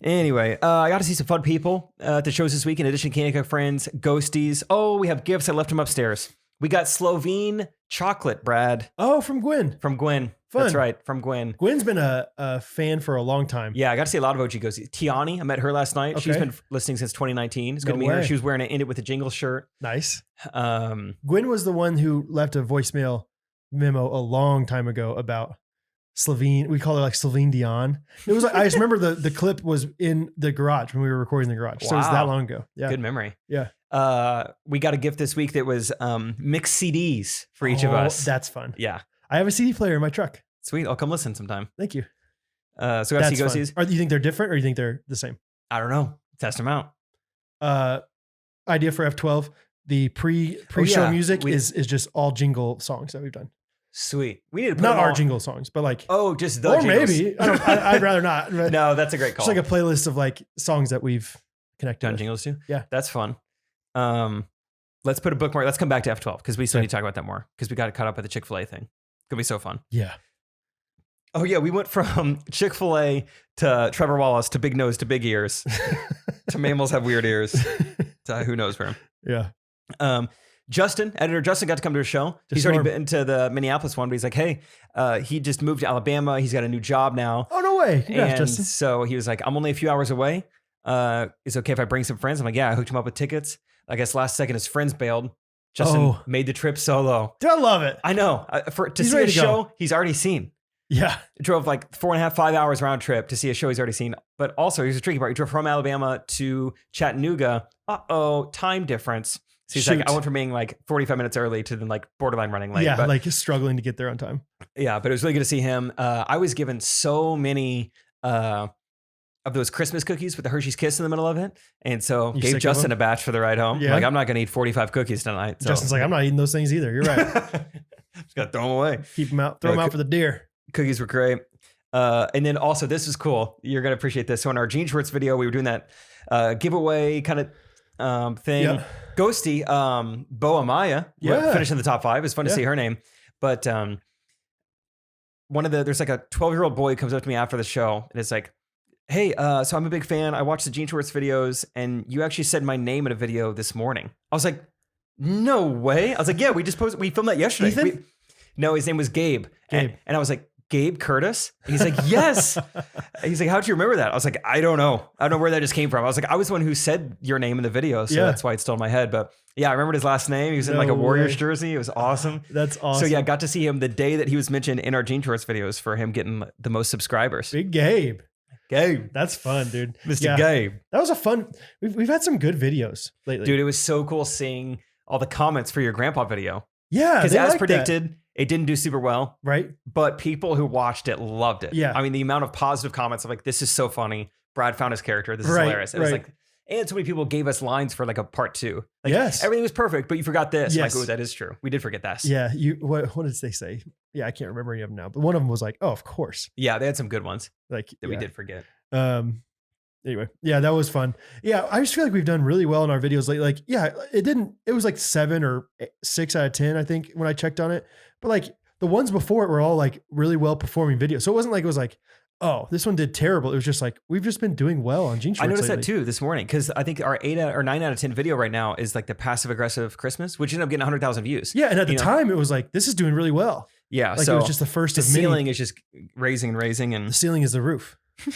Anyway, I got to see some fun people at the shows this week. In addition to Candy Cook Friends, Ghosties. Oh, we have gifts. I left them upstairs. We got Slovene chocolate, Brad. Oh, from Gwen. From Gwen. Fun. That's right. From Gwen. Gwen's been a fan for a long time. Yeah, I got to see a lot of OG Ghosties. Tiani, I met her last night. Okay. She's been listening since 2019. It's good to meet her. She was wearing an End It With a Jingle shirt. Nice. Gwen was the one who left a voicemail memo a long time ago about Slovene. We call her like Slovene Dion. It was like, I just remember the clip was in the garage when we were recording the garage. Wow. So it was that long ago. Yeah. Good memory. Yeah. We got a gift this week that was mixed CDs for each of us. That's fun. Yeah. I have a CD player in my truck. Sweet. I'll come listen sometime. Thank you. So got to see Ghosties. Do you think they're different or you think they're the same? I don't know. Test them out. Idea for F12. The pre-show music is just all jingle songs that we've done. Sweet. We need to put not our jingle songs, but like just the or jingles. Maybe I'd rather not. No, that's a great call. It's like a playlist of like songs that we've connected. Done jingles too. Yeah, that's fun. Let's put a bookmark. Let's come back to F12 because we still need to talk about that more because we got caught up at the Chick-fil-A thing. It's gonna be so fun. Yeah. Oh yeah, we went from Chick-fil-A to Trevor Wallace to Big Nose to Big Ears to Mammals Have Weird Ears to who knows where. Yeah. Editor Justin got to come to a show. He's already been to the Minneapolis one, but he's like, hey, he just moved to Alabama. He's got a new job now. Oh, no way. Congrats, Justin. So he was like, I'm only a few hours away. Is it okay if I bring some friends? I'm like, yeah, I hooked him up with tickets. I guess last second his friends bailed. Justin made the trip solo. Dude, I love it. I know. To see a show he's already seen. Yeah. Drove like 4.5, 5 hours round trip to see a show he's already seen. But also, here's a tricky part. He drove from Alabama to Chattanooga. Time difference. So he's like, I went from being like 45 minutes early to then like borderline running late. Yeah, but, like struggling to get there on time. Yeah, but it was really good to see him. I was given so many of those Christmas cookies with the Hershey's Kiss in the middle of it. And so gave Justin a batch for the ride home. Yeah. Like, I'm not going to eat 45 cookies tonight. So. Justin's like, I'm not eating those things either. You're right. Just got to throw them away. Keep them out. Throw them out for the deer. Cookies were great. And then also, this was cool. You're going to appreciate this. So in our Jean Shorts video, we were doing that giveaway kind of thing. Yeah. Ghosty, Boa Maya, finished in the top 5. It's fun to see her name. But there's like a 12-year-old boy who comes up to me after the show and it's like, hey, so I'm a big fan. I watched the Jean Shorts videos and you actually said my name in a video this morning. I was like, no way. I was like, yeah, we filmed that yesterday. No, his name was Gabe. And I was like, Gabe Curtis? And he's like, yes. He's like, how'd you remember that? I was like, I don't know. I don't know where that just came from. I was like, I was the one who said your name in the video. So that's why it's still in my head. But yeah, I remembered his last name. He was in like a Warriors jersey. It was awesome. That's awesome. So yeah, I got to see him the day that he was mentioned in our Jean Shorts videos for him getting the most subscribers. Big Gabe. Gabe. That's fun, dude. Mr. Gabe. That was a fun. We've had some good videos lately. Dude, it was so cool seeing all the comments for your grandpa video. Yeah. Because as predicted, it didn't do super well. Right. But people who watched it loved it. Yeah. I mean, the amount of positive comments of like, this is so funny. Brad found his character. This is hilarious. It was like, and so many people gave us lines for like a part 2. Like, yes. Everything was perfect, but you forgot this. Yes. Like, oh, that is true. We did forget this. Yeah. What did they say? Yeah, I can't remember any of them now. But one of them was like, oh, of course. Yeah, they had some good ones like that we did forget. Anyway, yeah, that was fun. Yeah, I just feel like we've done really well in our videos. Like, yeah, it was like 7 or 6 out of 10, I think, when I checked on it. But like the ones before it were all like really well performing videos. So it wasn't like it was like, oh, this one did terrible. It was just like, we've just been doing well on Jean Shorts. I noticed lately. that too this morning because I think our 9 out of 10 video right now is like the passive aggressive Christmas, which ended up getting 100,000 views. Yeah, and at the time it was like, this is doing really well. Yeah, like so it was just the first. The of ceiling many. is just raising and raising, and the ceiling is the roof. Do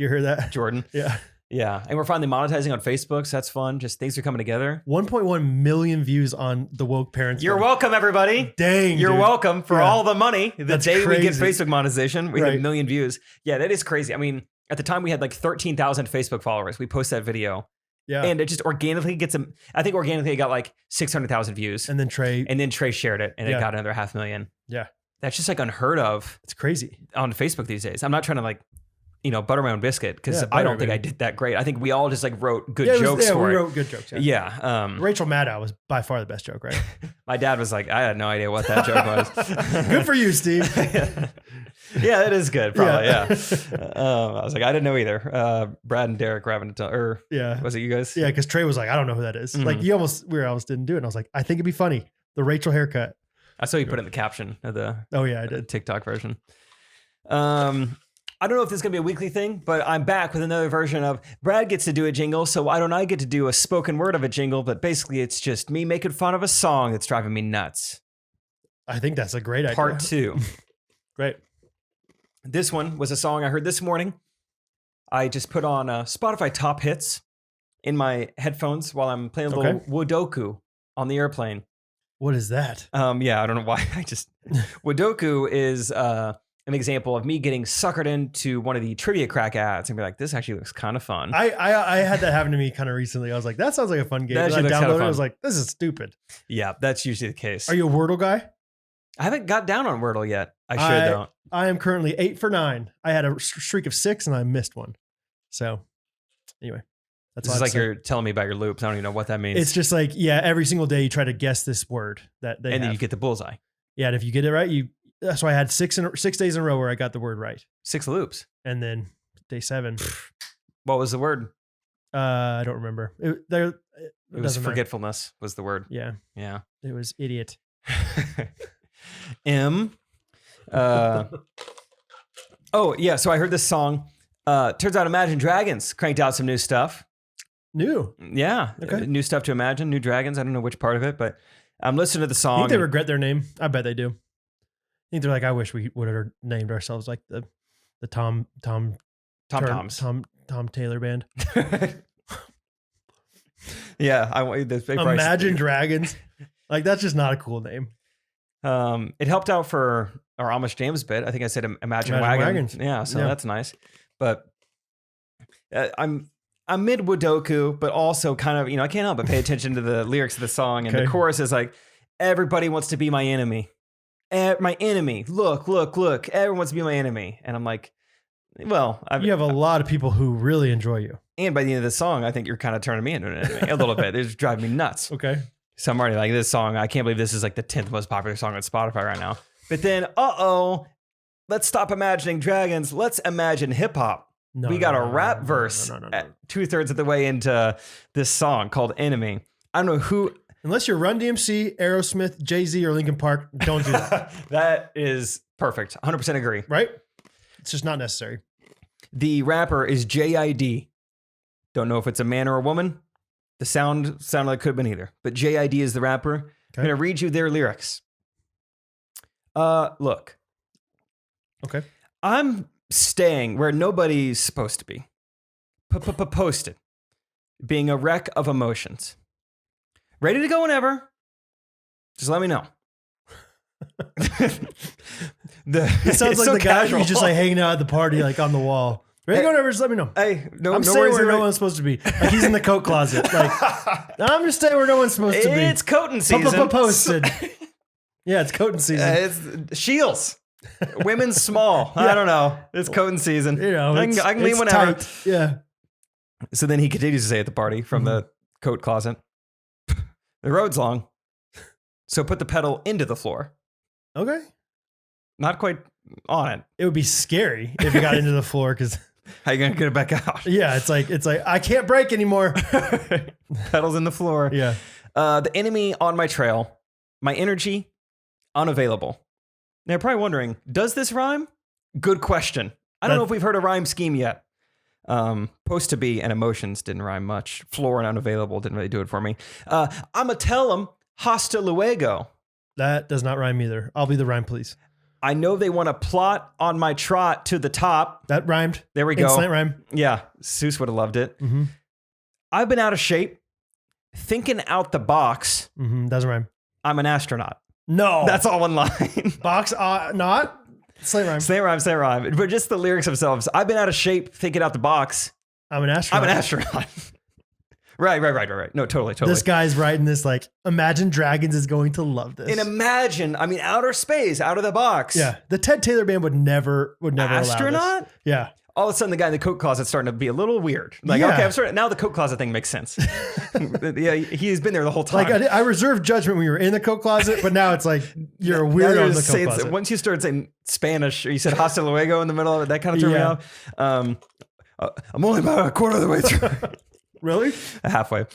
you hear that, Jordan? Yeah. Yeah, and we're finally monetizing on Facebook, so that's fun. Just things are coming together. 1.1 million views on the Woke Parents. You're welcome, everybody. Dang, you're dude. welcome for all the money. The That's day we get crazy. Facebook monetization, we had 1 million views. Yeah, that is crazy. I mean, at the time we had like 13,000 Facebook followers. We post that video, and it just organically gets them. I think organically it got like 600,000 views, and then Trey shared it, and it got another 500,000. Yeah, that's just like unheard of. It's crazy on Facebook these days. I'm not trying to like, butter my own biscuit because I don't think I did that great. I think we all just like wrote good jokes for it. We wrote good jokes. Yeah. Rachel Maddow was by far the best joke, right? My dad was like, I had no idea what that joke was. Good for you, Steve. Yeah, it is good. Probably. Yeah. I was like, I didn't know either. Brad and Derek were having to tell, or was it you guys? Yeah, because Trey was like, I don't know who that is. Mm-hmm. Like we almost didn't do it. And I was like, I think it'd be funny. The Rachel haircut. I saw you put it in the caption of the. Oh yeah, I did. TikTok version. I don't know if this is going to be a weekly thing, but I'm back with another version of Brad gets to do a jingle, so why don't I get to do a spoken word of a jingle? But basically, it's just me making fun of a song that's driving me nuts. I think that's a great idea. Part 2. Great. This one was a song I heard this morning. I just put on Spotify top hits in my headphones while I'm playing a little Woodworking on the airplane. What is that? Yeah, I don't know why. Woodworking is an example of me getting suckered into one of the Trivia Crack ads and be like, this actually looks kind of fun. I had that happen to me kind of recently. I was like, that sounds like a fun game. That And I actually looks kinda downloaded it. I fun. was like, this is stupid. Yeah, that's usually the case. Are you a Wordle guy? I haven't got down on Wordle yet. I should though. I am currently 8 for 9. I had a streak of 6 and I missed one. So anyway, that's This is like you're telling me about your loops. I don't even know what that means. It's just like, yeah, every single day you try to guess this word that they and then have. you get the bullseye. Yeah, and if you get it right, so I had 6 days in a row where I got the word right. 6 loops. And then day 7. What was the word? I don't remember. It was forgetfulness was the word. Yeah. Yeah. It was idiot. Oh yeah. So I heard this song. Turns out Imagine Dragons cranked out some new stuff. New. Yeah. Okay. New stuff to Imagine, new dragons. I don't know which part of it, but I'm listening to the song. I think they regret their name. I bet they do. I think they're like, I wish we would have named ourselves like the Tom Taylor band. Yeah, Imagine Dragons. Like that's just not a cool name. It helped out for our Amish James bit. I think I said Imagine Imagine Wagon. Wagons. Yeah, so Yeah. that's nice. But I'm mid Wodoku, but also kind of, I can't help but pay attention to the lyrics of the song. And Okay. the chorus is like, everybody wants to be my enemy. My enemy. Look. Everyone wants to be my enemy. And I'm like, well, You have a lot of people who really enjoy you. and by the end of the song, I think you're kind of turning me into an enemy a little bit. It's driving me nuts. Okay. So I'm already like, this song, I can't believe this is like the 10th most popular song on Spotify right now. But then, let's stop imagining dragons. Let's imagine hip hop. No, We got no, a no, rap no, no, verse no, no, no. at 2/3 of the way into this song called Enemy. I don't know who. Unless you're Run DMC, Aerosmith, Jay-Z, or Linkin Park, don't do that. That is perfect. 100% agree. Right? It's just not necessary. The rapper is JID. Don't know if it's a man or a woman. The sounded like it could have been either. But JID is the rapper. Okay. I'm going to read you their lyrics. Look. Okay. I'm staying where nobody's supposed to be. Posted. Being a wreck of emotions. Ready to go whenever. Just let me know. It sounds like the guy who's just like hanging out at the party, like on the wall. Ready to go whenever, just let me know. Hey, no, I'm no staying worries. where no one's supposed to be. Like he's in the coat closet. Like I'm just staying where no one's supposed to be. It's coating season. Posted. Yeah, it's coating season. It's Shields. Women's small. I don't know. It's coating season. You know, I can leave it's whenever. tight. Yeah. So then he continues to say at the party from the coat closet, the road's long, so put the pedal into the floor. Okay. Not quite on it. It would be scary if it got into the floor because How you gonna get it back out? yeah, it's like I can't brake anymore. Pedals in the floor. Yeah. The enemy on my trail. My energy unavailable. Now you're probably wondering, does this rhyme? Good question. I don't know if we've heard a rhyme scheme yet. Supposed to be and emotions didn't rhyme much. Floor and unavailable didn't really do it for me. I'ma tell them hasta luego. That does not rhyme either. I'll be the rhyme, please. I know they want to plot on my trot to the top. That rhymed. There we go. Instant rhyme. Yeah, Seuss would have loved it. Mm-hmm. I've been out of shape, thinking out the box. Mm-hmm. Doesn't rhyme. I'm an astronaut. No. That's all one line. box. Not. Slate rhyme. Say rhyme. But just the lyrics themselves. I've been out of shape, thinking out the box. I'm an astronaut. I'm an astronaut. Right. No, totally. This guy's writing this like, Imagine Dragons is going to love this. And imagine, outer space, out of the box. Yeah. The Ted Taylor band would never allow Astronaut? this. Yeah. All of a sudden, the guy in the coat closet's starting to be a little weird. Like, Yeah. okay, I'm sorry. Now the coat closet thing makes sense. Yeah, he's been there the whole time. Like I reserved judgment when you were in the coat closet, but now it's like you're a Now weirdo you're in the just coat saying- closet. Once you start saying Spanish, or you said hasta luego in the middle of it, that kind of threw me Yeah. off. I'm only about a quarter of the way through. Really? Halfway.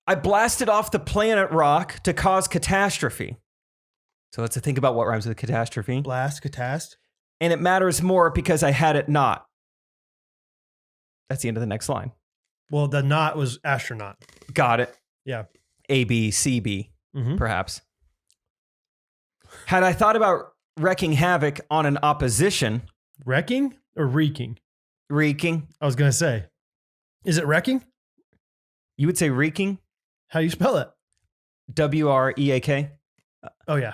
I blasted off the planet rock to cause catastrophe. So let's think about what rhymes with catastrophe. Blast, catast. And it matters more because I had it not. That's the end of the next line. Well, the not was astronaut. Got it. Yeah. A, B, C, B, Mhm. perhaps. Had I thought about wreaking havoc on an opposition, Wrecking or reeking? wreaking, I was going to say. Is it wrecking? you would say wreaking, How do you spell it? W-R-E-A-K, Oh, yeah.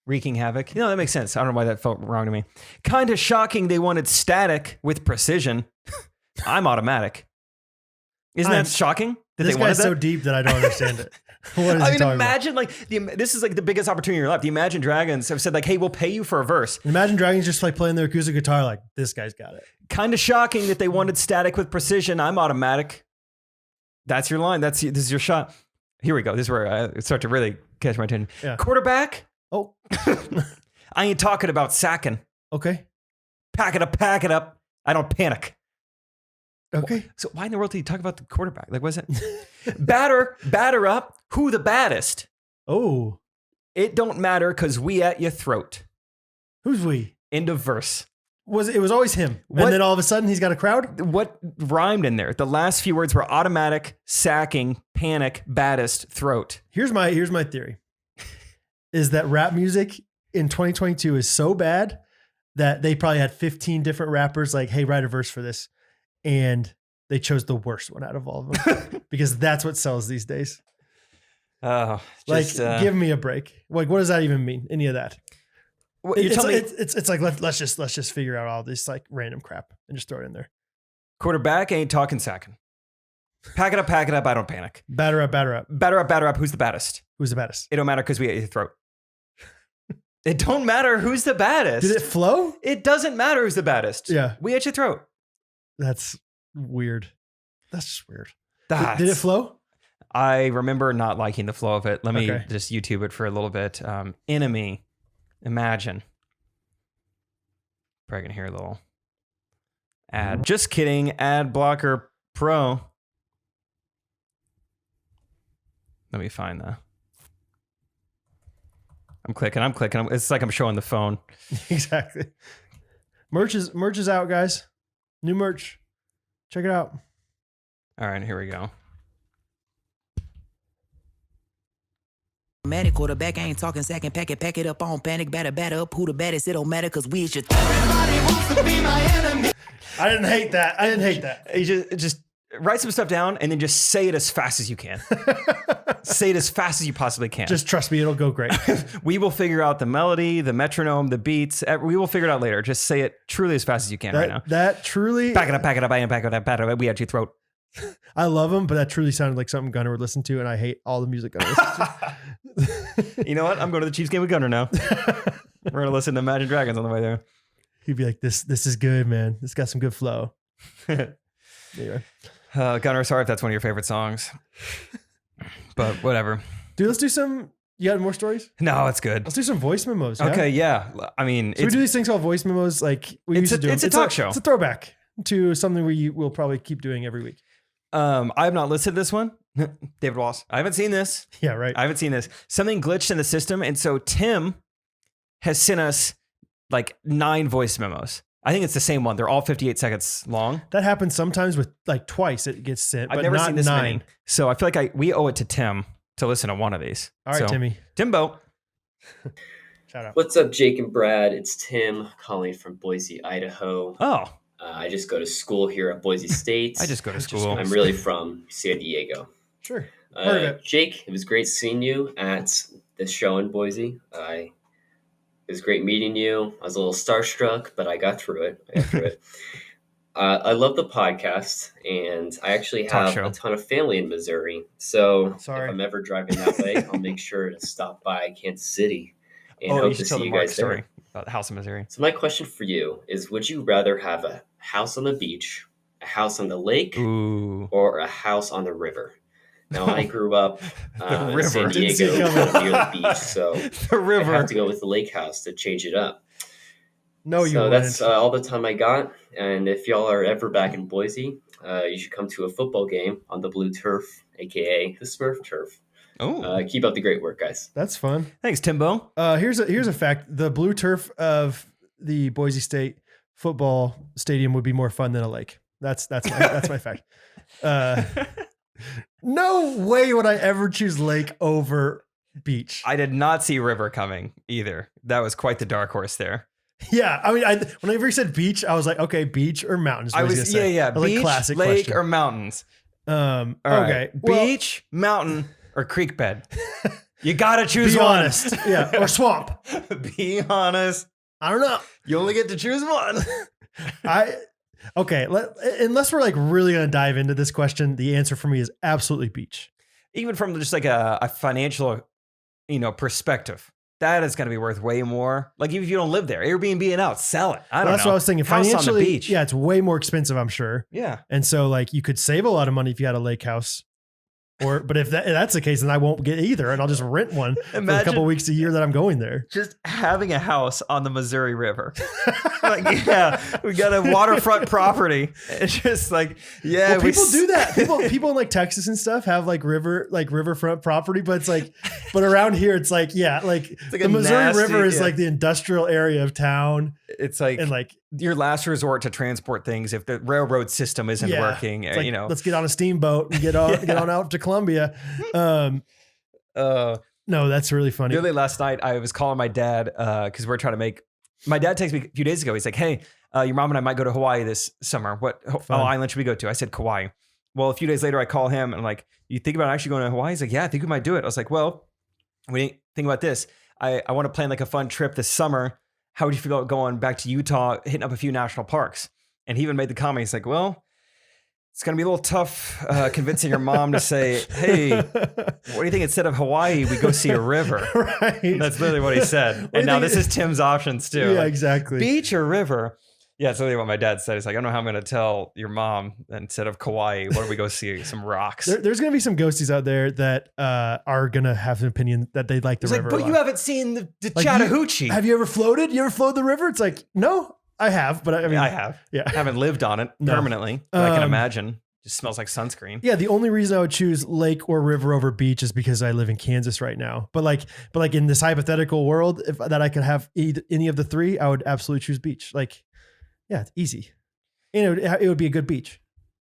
wreaking havoc. You know, that makes sense. I don't know why that felt wrong to me. Kind of shocking they wanted static with precision. I'm automatic. Isn't I'm- that shocking? That This they wanted guy's so that? deep that I don't understand it. What is I he mean, talking imagine this is like the biggest opportunity in your life. The Imagine Dragons have said like, hey, we'll pay you for a verse. about? Imagine Dragons just like playing their acoustic guitar like, this guy's got it. Kind of shocking that they wanted static with precision. I'm automatic. That's your line. This is your shot. Here we go. This is where I start to really catch my attention. Yeah. Quarterback. Oh, I ain't talking about sacking. okay. Pack it up. I don't panic. Okay. So why in the world did he talk about the quarterback? Like, was it batter up? Who the baddest? Oh, It don't matter because we at your throat. who's we? End of verse. It was always him. What- And then all of a sudden he's got a crowd? What rhymed in there? The last few words were automatic, sacking, panic, baddest, throat. Here's my theory. Is that rap music in 2022 is so bad that they probably had 15 different rappers like, hey, write a verse for this. And they chose the worst one out of all of them because that's what sells these days. Oh, Like, just, give me a break. Like, what does that even mean? Any of that? It's like let's just figure out all this like random crap and just throw it in there. Quarterback ain't talking sacking. Pack it up, I don't panic. Batter up. Batter up, who's the baddest? Who's the baddest? It don't matter because we ate your throat. It don't matter who's the baddest. Did it flow? It doesn't matter who's the baddest. Yeah. We ate your throat. That's weird. That's just weird. Did it flow? I remember not liking the flow of it. Let me just YouTube it for a little bit. Enemy. Imagine. Probably gonna hear a little ad. Just kidding. Ad blocker pro. Let me find that. I'm clicking. It's like I'm showing the phone. Exactly. Merch is out, guys. New merch. Check it out. All right, here we go. Matic quarterback, I ain't talking second pack it up on panic, batter up, who the baddest, it don't matter, cause we should. Everybody wants to be my enemy. I didn't hate that. You just write some stuff down and then just say it as fast as you can. Say it as fast as you possibly can. Just trust me, it'll go great. We will figure out the melody, the metronome, the beats. We will figure it out later. Just say it truly as fast as you can right now. That truly... Pack it up, I am pack it up, we had your throat. I love them, but that truly sounded like something Gunner would listen to, and I hate all the music Gunner listens to. You know what? I'm going to the Chiefs game with Gunner now. We're going to listen to Imagine Dragons on the way there. He'd be like, this is good, man. This got some good flow. Anyway. Gunner, sorry if that's one of your favorite songs. But whatever. Dude, let's do some... You got more stories? No, it's good. Let's do some voice memos. Yeah? Okay, yeah. I mean... So we do these things called voice memos like we used to do. It's a talk show. It's a throwback to something we'll probably keep doing every week. I have not listed this one. David Wallace. I haven't seen this. Yeah, right. I haven't seen this. Something glitched in the system. And so Tim has sent us like 9 voice memos. I think it's the same one. They're all 58 seconds long. That happens sometimes with like twice it gets sent, I've but never not seen this 9. many. So I feel like we owe it to Tim to listen to one of these. All right, Timmy. Timbo. Shout out. What's up, Jake and Brad? It's Tim calling from Boise, Idaho. Oh. I just go to school here at Boise State. I just go to school. I'm really from San Diego. Sure. Heard of it. Jake, it was great seeing you at this show in Boise. It was great meeting you. I was a little starstruck, but I got through it. I love the podcast, and I actually have a ton of family in Missouri. So if I'm ever driving that way, I'll make sure to stop by Kansas City and hope to see you guys there. About the house in Missouri. So my question for you is, would you rather have a house on the beach, a house on the lake, or a house on the river? Now, I grew up in San Diego near the beach, so I have to go with the lake house to change it up. No, you wouldn't. That's all the time I got. And if y'all are ever back in Boise, you should come to a football game on the blue turf, a.k.a. the Smurf turf. Oh, keep up the great work, guys. That's fun. Thanks, Timbo. Here's a fact: the blue turf of the Boise State football stadium would be more fun than a lake. That's my fact. No way would I ever choose lake over beach. I did not see river coming either. That was quite the dark horse there. Yeah, I mean, whenever you said beach, I was like, okay, beach or mountains. I was gonna say. Beach, like classic lake, question. or mountains. Okay, right. Beach, mountain, or creek bed. You gotta choose one. Honest. Yeah, or swamp. Be honest. I don't know. You only get to choose one. Unless we're like really gonna dive into this question, the answer for me is absolutely beach. Even from just like a financial, perspective. That is going to be worth way more. Like if you don't live there, Airbnb and out, sell it. I don't know. That's what I was thinking. House Financially, on the beach. Yeah, it's way more expensive, I'm sure. Yeah. And so like you could save a lot of money if you had a lake house. But if that's the case, then I won't get either, and I'll just rent one for a couple weeks a year that I'm going there. Just having a house on the Missouri River. We got a waterfront property. It's just like, people do that. People in like Texas and stuff have like riverfront property, but it's like, but around here it's like, the Missouri River is like the industrial area of town. It's like, and like your last resort to transport things if the railroad system isn't working. Like, let's get on a steamboat and get on out to Columbia. No, that's really funny. Literally last night I was calling my dad because we're trying to make. My dad texted me a few days ago. He's like, "Hey, your mom and I might go to Hawaii this summer. What island should we go to?" I said Kauai. Well, a few days later I call him and I'm like, "You think about actually going to Hawaii?" He's like, "Yeah, I think we might do it." I was like, "Well, we didn't think about this. I want to plan like a fun trip this summer." how would you feel about going back to Utah, hitting up a few national parks? And he even made the comment. He's like, well, it's going to be a little tough convincing your mom to say, hey, what do you think instead of Hawaii, we go see a river? Right. That's literally what he said. And now this is Tim's options too. Yeah, Like, exactly. beach or river? Yeah, that's literally what my dad said. He's like, I don't know how I'm going to tell your mom instead of Kauai, why don't we go see some rocks? There's going to be some ghosties out there that are going to have an opinion that they like the He's river. like, but a you lot. haven't seen the Like, Chattahoochee. Have you ever floated? You ever floated the river? It's like, no, I have, but I mean, I have. Yeah. I haven't lived on it No. permanently, but I can imagine. Just smells like sunscreen. Yeah, the only reason I would choose lake or river over beach is because I live in Kansas right now. But like in this hypothetical world, if that I could have any of the three, I would absolutely choose beach. Like, yeah, it's easy, and it would be a good beach.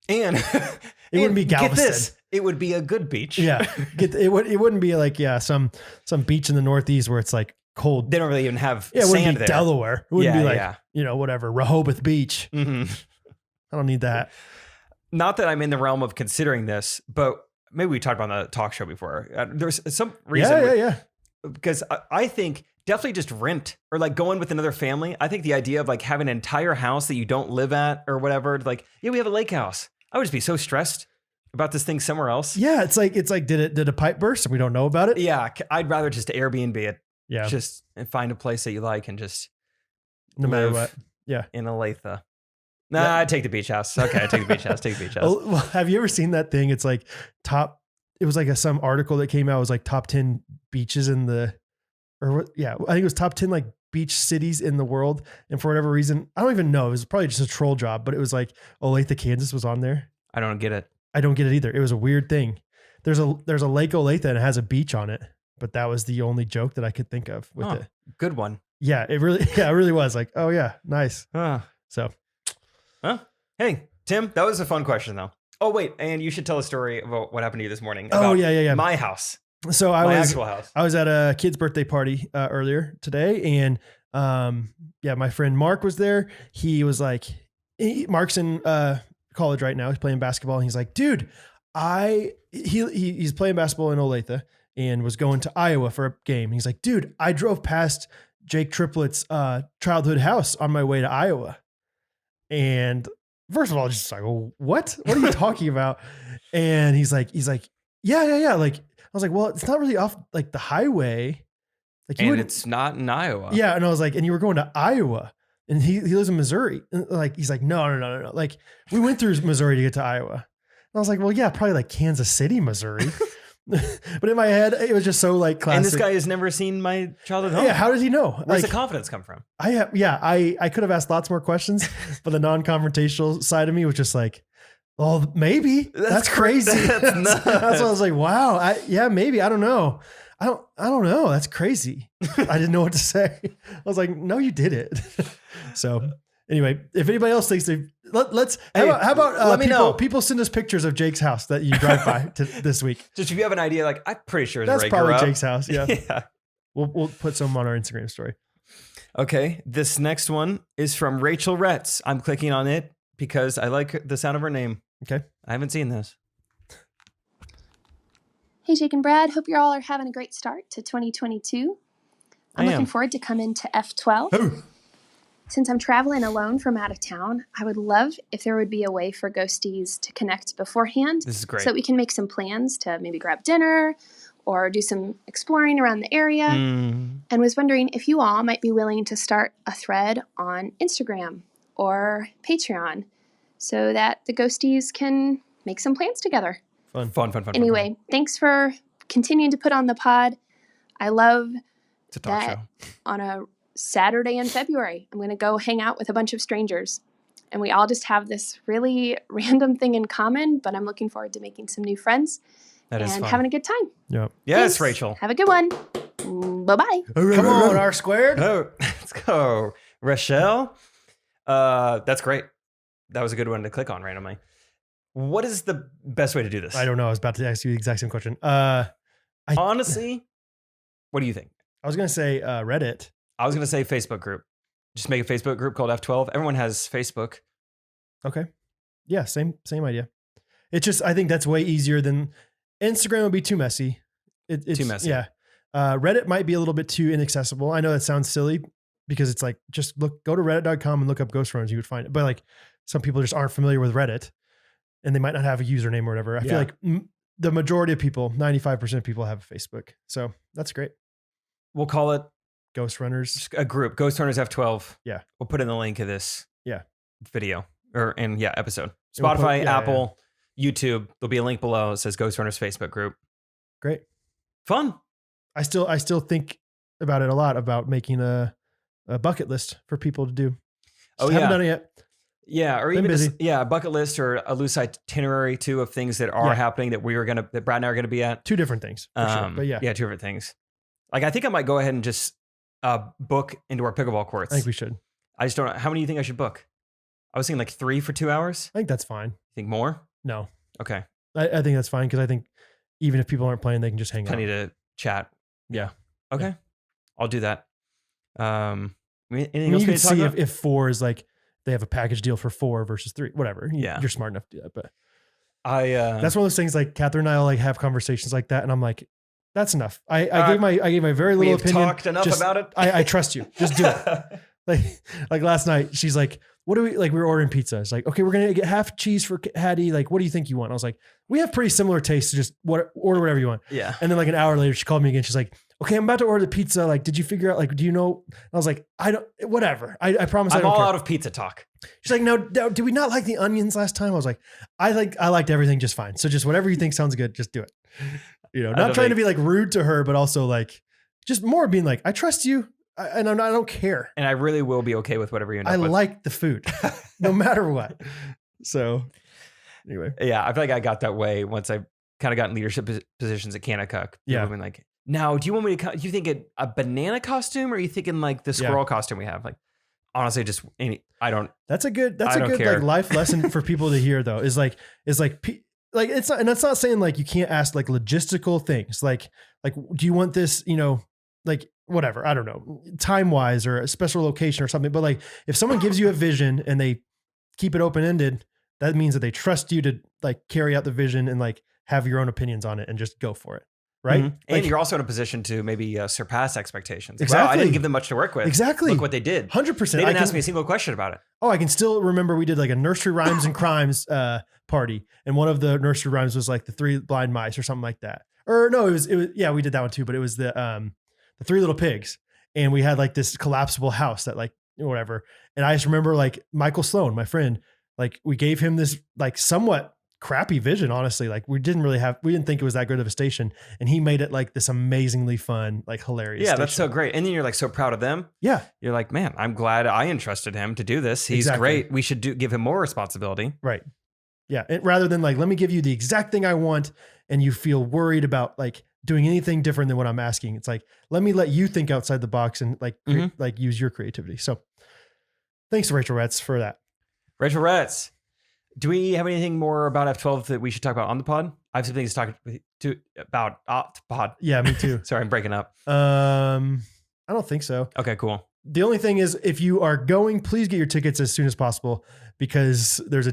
And It wouldn't be Get Galveston. this, it would be a good beach. Yeah, it wouldn't be like some beach in the Northeast where it's like cold. They don't really even have Yeah, it wouldn't sand be there. Delaware. It wouldn't Yeah, be like yeah. whatever Rehoboth Beach. Mhm. I don't need that. Not that I'm in the realm of considering this, but maybe we talked about on the talk show before. There's some reason. Yeah. Because I think definitely just rent or like going with another family. I think the idea of like having an entire house that you don't live at or whatever, like, yeah, we have a lake house. I would just be so stressed about this thing somewhere else. Yeah, it's like did a pipe burst and we don't know about it? Yeah, I'd rather just Airbnb it. Yeah. Just and find a place that you like and just No matter live what. Yeah. in Olathe. Nah, Yeah. I'd take the beach house. Okay, I take the beach house. Take the beach house. Oh, well, have you ever seen that thing? It's like it was like some article that came out. It was like top 10 beaches in the, or what? Yeah, I think it was top 10 like beach cities in the world. And for whatever reason, I don't even know. It was probably just a troll job, but it was like Olathe, Kansas was on there. I don't get it. I don't get it either. It was a weird thing. There's a Lake Olathe and it has a beach on it, but that was the only joke that I could think of with it. Good one. Yeah, it really was like, oh yeah, nice. Huh. So, Hey, Tim, that was a fun question though. Oh wait, and you should tell a story about what happened to you this morning. oh about yeah. My house. So My actual house. I was at a kid's birthday party earlier today, and my friend Mark was there. He was like, Mark's in college right now. He's playing basketball, and he's like, dude, he's playing basketball in Olathe and was going to Iowa for a game. He's like, dude, I drove past Jake Triplett's childhood house on my way to Iowa, and first of all, just like, well, what are you talking about? And he's like, yeah. Like, I was like, well, it's not really off like the highway. Like, And it's not in Iowa. yeah. And I was like, and you were going to Iowa, and he lives in Missouri. And like, he's like, no. Like, we went through Missouri to get to Iowa. And I was like, well, yeah, probably like Kansas City, Missouri. But in my head, it was just so like classic. And this guy has never seen my childhood home. Yeah. How did he know? Where's Like, the confidence come from? I could have asked lots more questions, but the non-confrontational side of me was just like, well, maybe that's crazy. That's nuts. That's why I was like, wow. Maybe. I don't know. I don't know. That's crazy. I didn't know what to say. I was like, no, you did it. So anyway, if anybody else thinks how about let me know. People send us pictures of Jake's house that you drive by this week. Just if you have an idea, like I'm pretty sure That's Ray probably grew up. Jake's house. Yeah. Yeah. We'll put some on our Instagram story. Okay. This next one is from Rachel Retz. I'm clicking on it because I like the sound of her name. Okay. I haven't seen this. Hey, Jake and Brad. Hope you all are having a great start to 2022. I'm looking forward to coming to F12. Oh. Since I'm traveling alone from out of town, I would love if there would be a way for ghosties to connect beforehand. This is great. So that we can make some plans to maybe grab dinner or do some exploring around the area. And was wondering if you all might be willing to start a thread on Instagram or Patreon so that the ghosties can make some plans together. Fun. Anyway, thanks for continuing to put on the pod. I love It's a talk that show. on a Saturday in February, I'm going to go hang out with a bunch of strangers. And we all just have this really random thing in common, but I'm looking forward to making some new friends That is and fun. having a good time. Yep. Yes, Thanks. Rachel. Have a good one. Bye-bye. Come on, R squared. Oh, let's go. Rochelle. That's great. That was a good one to click on randomly. What is the best way to do this? I don't know. I was about to ask you the exact same question. Honestly, what do you think? I was going to say Reddit. I was going to say Facebook group. Just make a Facebook group called F12. Everyone has Facebook. Okay. Yeah, same idea. It's just, I think that's way easier than Instagram would be too messy. It's Too messy. Yeah. Reddit might be a little bit too inaccessible. I know that sounds silly because it's like, just go to reddit.com and look up Ghostrunners. You would find it. But like some people just aren't familiar with Reddit and they might not have a username or whatever. I feel like the majority of people, 95% of people have a Facebook. So that's great. We'll call it Ghostrunners. a group, Ghostrunners F12. Yeah. We'll put in the link of this video episode. We'll Spotify, Apple, YouTube. There'll be a link below. It says Ghostrunners Facebook group. Great. Fun. I still think about it a lot about making a bucket list for people to do. Haven't done it yet. Yeah, or Been even busy. a bucket list or a loose itinerary too of things that are happening that that Brad and I are gonna be at. Two different things, for sure. But two different things. Like I think I might go ahead and just book into our pickleball courts. I think we should. I just don't know. How many do you think I should book? I was thinking like 3 for 2 hours. I think that's fine. You think more? No. Okay. I think that's fine because I think even if people aren't playing, they can just hang out. Plenty to chat. Yeah. Okay. Yeah. I'll do that. Anything else else you we can see if 4 is like they have a package deal for 4 versus 3, whatever. You're smart enough to do that. But that's one of those things like Catherine and I will like have conversations like that. And I'm like, that's enough. I gave my very little opinion. Talked enough about it. I trust you. Just do it. like last night, she's like, what do we like? We were ordering pizza. It's like, okay, we're going to get half cheese for Hattie. Like, what do you think you want? I was like, we have pretty similar tastes. So just order whatever you want. Yeah. And then like an hour later, she called me again. She's like, okay, I'm about to order the pizza. Like, did you figure out, like, do you know? I was like, whatever. I promise I'm I don't all care. out of pizza talk. She's like, no, did we not like the onions last time? I was like, I liked everything just fine. So just whatever you think sounds good, just do it. You know, not trying to be like rude to her, but also like just more being like, I trust you. I don't care. And I really will be okay with whatever you end up I with. like the food no matter what. So anyway. Yeah. I feel like I got that way once I kind of got in leadership positions at Kanakuk. Yeah. Been like, now, do you want me to, do you think a banana costume or are you thinking like the squirrel costume we have? Like, honestly, just I don't. That's a good care. like life lesson for people to hear though, is like it's not, and that's not saying like you can't ask like logistical things. Like, do you want this, you know, like whatever, I don't know, time wise or a special location or something. But like if someone gives you a vision and they keep it open-ended, that means that they trust you to like carry out the vision and like have your own opinions on it and just go for it. Right. Mm-hmm. And you're also in a position to maybe surpass expectations. Exactly. Wow, I didn't give them much to work with. Exactly. Look what they did. 100%. They didn't ask me a single question about it. Oh, I can still remember we did like a nursery rhymes and crimes party. And one of the nursery rhymes was like the 3 blind mice or something like that. Or no, it was, yeah, we did that one too, but it was the 3 little pigs. And we had like this collapsible house that like, whatever. And I just remember like Michael Sloan, my friend, like we gave him this like somewhat crappy vision, honestly. Like we didn't think it was that good of a station. And he made it like this amazingly fun, like hilarious Yeah, station. that's so great. And then you're like so proud of them. Yeah. You're like, man, I'm glad I entrusted him to do this. He's great. We should give him more responsibility. Right. Yeah. And rather than like, let me give you the exact thing I want and you feel worried about like doing anything different than what I'm asking. It's like, let me let you think outside the box and like, like use your creativity. So thanks to Rachel Retz for that. Rachel Retz. Do we have anything more about F12 that we should talk about on the pod? I have some things to talk about off the pod. Yeah, me too. Sorry, I'm breaking up. I don't think so. Okay, cool. The only thing is, if you are going, please get your tickets as soon as possible because there's a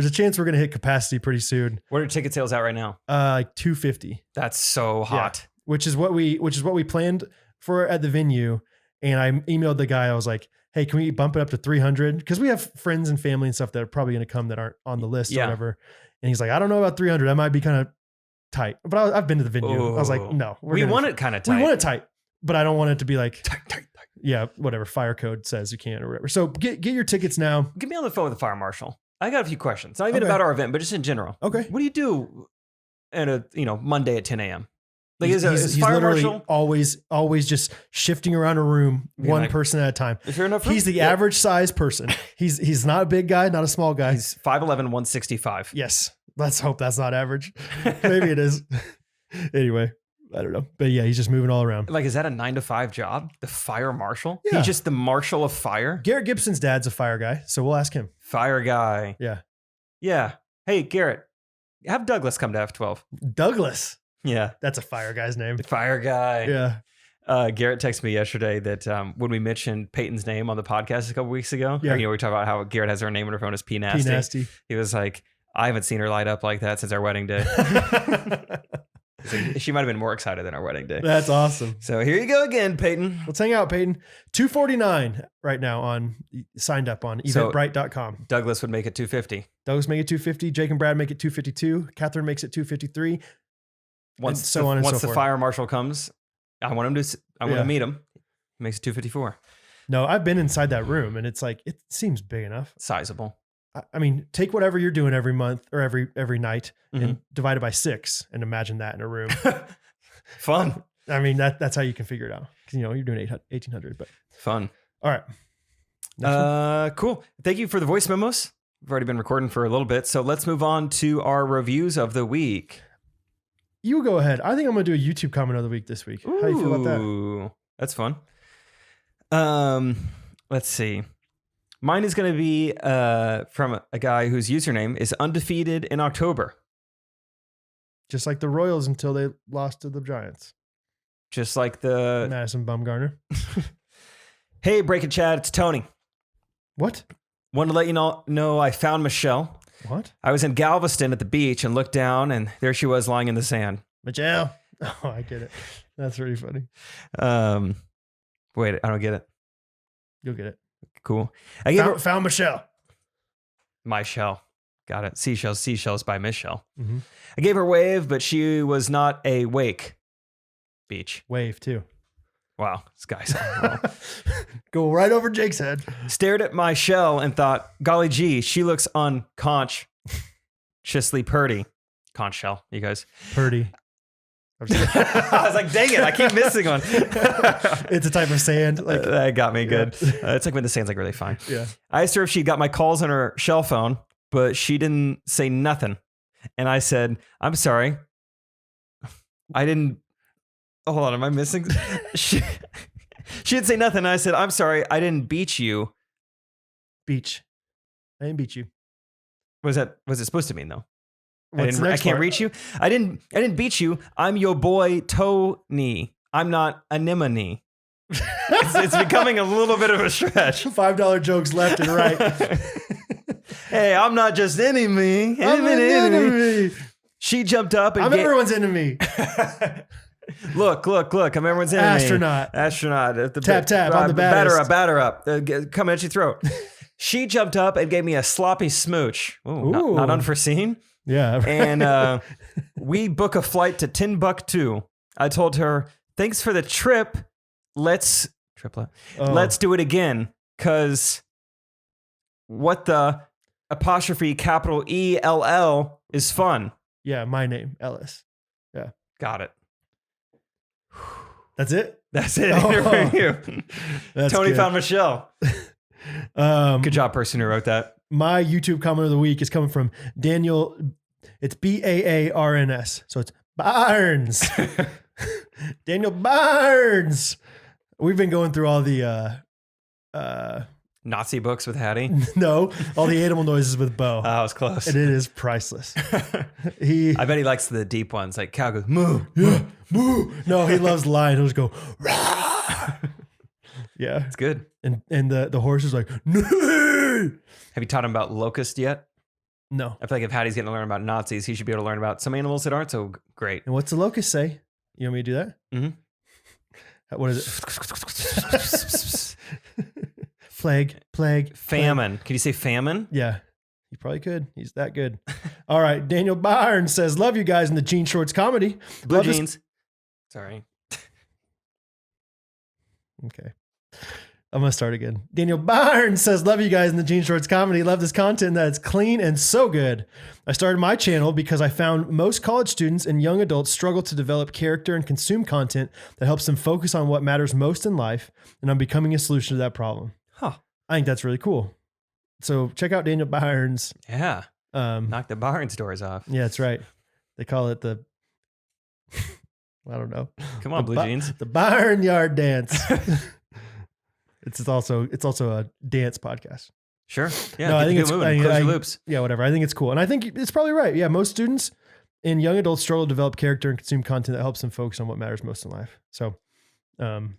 chance we're going to hit capacity pretty soon. What are ticket sales at right now? Like $250. That's so hot. Yeah. Which is what we planned for at the venue. And I emailed the guy. I was like, hey, can we bump it up to 300? Because we have friends and family and stuff that are probably going to come that aren't on the list or whatever. And he's like, I don't know about 300. That might be kind of tight. But I've been to the venue. Ooh. I was like, no. We want it kind of tight. We want it tight. But I don't want it to be like, tight. Yeah, whatever fire code says you can't or whatever. So get your tickets now. Get me on the phone with the fire marshal. I got a few questions. Not even about our event, but just in general. Okay. What do you do at a Monday at 10 a.m.? Like he's fire literally marshal always just shifting around a room, one person at a time. If you're enough room, he's the average size person. He's not a big guy, not a small guy. He's 5'11", 165. Yes. Let's hope that's not average. Maybe it is. Anyway, I don't know. But yeah, he's just moving all around. Like, is that a 9-to-5 job? The fire marshal? Yeah. He's just the marshal of fire? Garrett Gibson's dad's a fire guy, so we'll ask him. Fire guy. Yeah. Yeah. Hey, Garrett, have Douglas come to F12. Douglas. Yeah. That's a fire guy's name. The fire guy. Yeah. Garrett texted me yesterday that when we mentioned Peyton's name on the podcast a couple weeks ago, we talked about how Garrett has her name on her phone as P Nasty. P Nasty. He was like, I haven't seen her light up like that since our wedding day. She might have been more excited than our wedding day. That's awesome. So here you go again, Peyton. Let's hang out, Peyton. $249 right now on signed up on eventbrite.com. Douglas would make it $250. Douglas make it $250. Jake and Brad make it $252. Catherine makes it $253. Once so on and so the forth. fire marshal comes, I want to meet him. He makes it $254. No, I've been inside that room and it's like, it seems big enough. Sizable. I mean, take whatever you're doing every month or every night and divide it by 6 and imagine that in a room. Fun. I mean, that's how you can figure it out. 'Cause, you know, you're doing 1,800, but fun. All right. Cool. Thank you for the voice memos. We've already been recording for a little bit. So let's move on to our reviews of the week. You go ahead. I think I'm going to do a YouTube comment of the week this week. How do you feel about that? Ooh, that's fun. Let's see. Mine is going to be from a guy whose username is undefeated in October. Just like the Royals until they lost to the Giants. Just like the Madison Bumgarner. Hey, Break It Chad, it's Tony. What? Wanted to let you know I found Michelle. What? I was in Galveston at the beach and looked down, and there she was lying in the sand. Michelle. Oh, I get it. That's really funny. Wait, I don't get it. You'll get it. Cool. I gave her Found Michelle. My shell. Got it. Seashells by Michelle. Mm-hmm. I gave her a wave, but she was not a wake. Beach. Wave too. Wow, this guy's well. Go right over Jake's head. Stared at my shell and thought, golly gee, she looks unconsciously purty. Conch shell, you guys. Purdy. I was like, dang it, I keep missing one. It's a type of sand. Like that got me good. It's like when the sand's like really fine. Yeah. I asked her if she got my calls on her shell phone, but she didn't say nothing. And I said, I'm sorry. I didn't. Hold on, am I missing? She didn't say nothing. And I said, I'm sorry, I didn't beat you. Beach. I didn't beat you. Was it supposed to mean though? I can't part? reach you. I didn't beat you. I'm your boy Tony. I'm not anemone. It's becoming a little bit of a stretch. $5 jokes left and right. Hey, I'm not just enemy. I'm an enemy. She jumped up and I'm everyone's enemy. Look, I'm everyone's enemy. Astronaut. Tap on the baddest. Batter up. Coming at your throat. She jumped up and gave me a sloppy smooch. Ooh. Not unforeseen. Yeah. And we book a flight to Timbuktu. I told her, thanks for the trip. Let's do it again. Cause what the apostrophe capital ELL is fun. Yeah. My name, Ellis. Yeah. Got it. That's it? That's it. That's Tony good. found Michelle. Good job, person who wrote that. My YouTube comment of the week is coming from Daniel. It's Baarns. So it's Barnes. Daniel Barnes. We've been going through all the Nazi books with Hattie. No, all the animal noises with Bo. I was close. And it is priceless. I bet he likes the deep ones, like cow goes moo. Yeah, moo. No, he loves lion. He'll just go rah. Yeah, it's good. And the horse is like, no. Have you taught him about locust yet? No. I feel like if Hattie's getting to learn about Nazis, he should be able to learn about some animals that aren't so great. And what's the locust say? You want me to do that? Mm-hmm. What is it? Plague. Famine. Can you say famine? Yeah. You probably could. He's that good. All right. Daniel Barnes says, love you guys in the Jean Shorts comedy. Blue love jeans. Sorry. Okay. I'm going to start again. Daniel Barnes says, love you guys in the Jean Shorts comedy. Love this content that's clean and so good. I started my channel because I found most college students and young adults struggle to develop character and consume content that helps them focus on what matters most in life. And I'm becoming a solution to that problem. Huh. I think that's really cool. So check out Daniel Barnes. Yeah. Knock the Barnes doors off. Yeah, that's right. They call it the, I don't know. Come on, Blue Jeans. The Barnyard Dance. It's also a dance podcast. Sure. Yeah. No, I think it's moving. Close your loops. Yeah, whatever. I think it's cool. And I think it's probably right. Yeah. Most students and young adults struggle to develop character and consume content that helps them focus on what matters most in life. So, and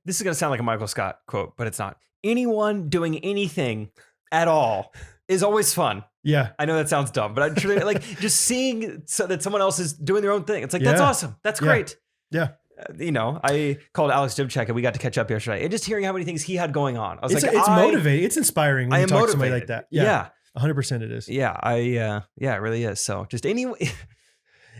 this is going to sound like a Michael Scott quote, but it's not. Anyone doing anything at all is always fun. Yeah. I know that sounds dumb, but I'm truly like just seeing so that someone else is doing their own thing. It's like, that's awesome. That's great. Yeah. I called Alex Dubček and we got to catch up yesterday. And just hearing how many things he had going on, I was It's like, motivating. It's inspiring when you talk to somebody like that. Yeah. 100% it is. Yeah. It really is. So just anyone,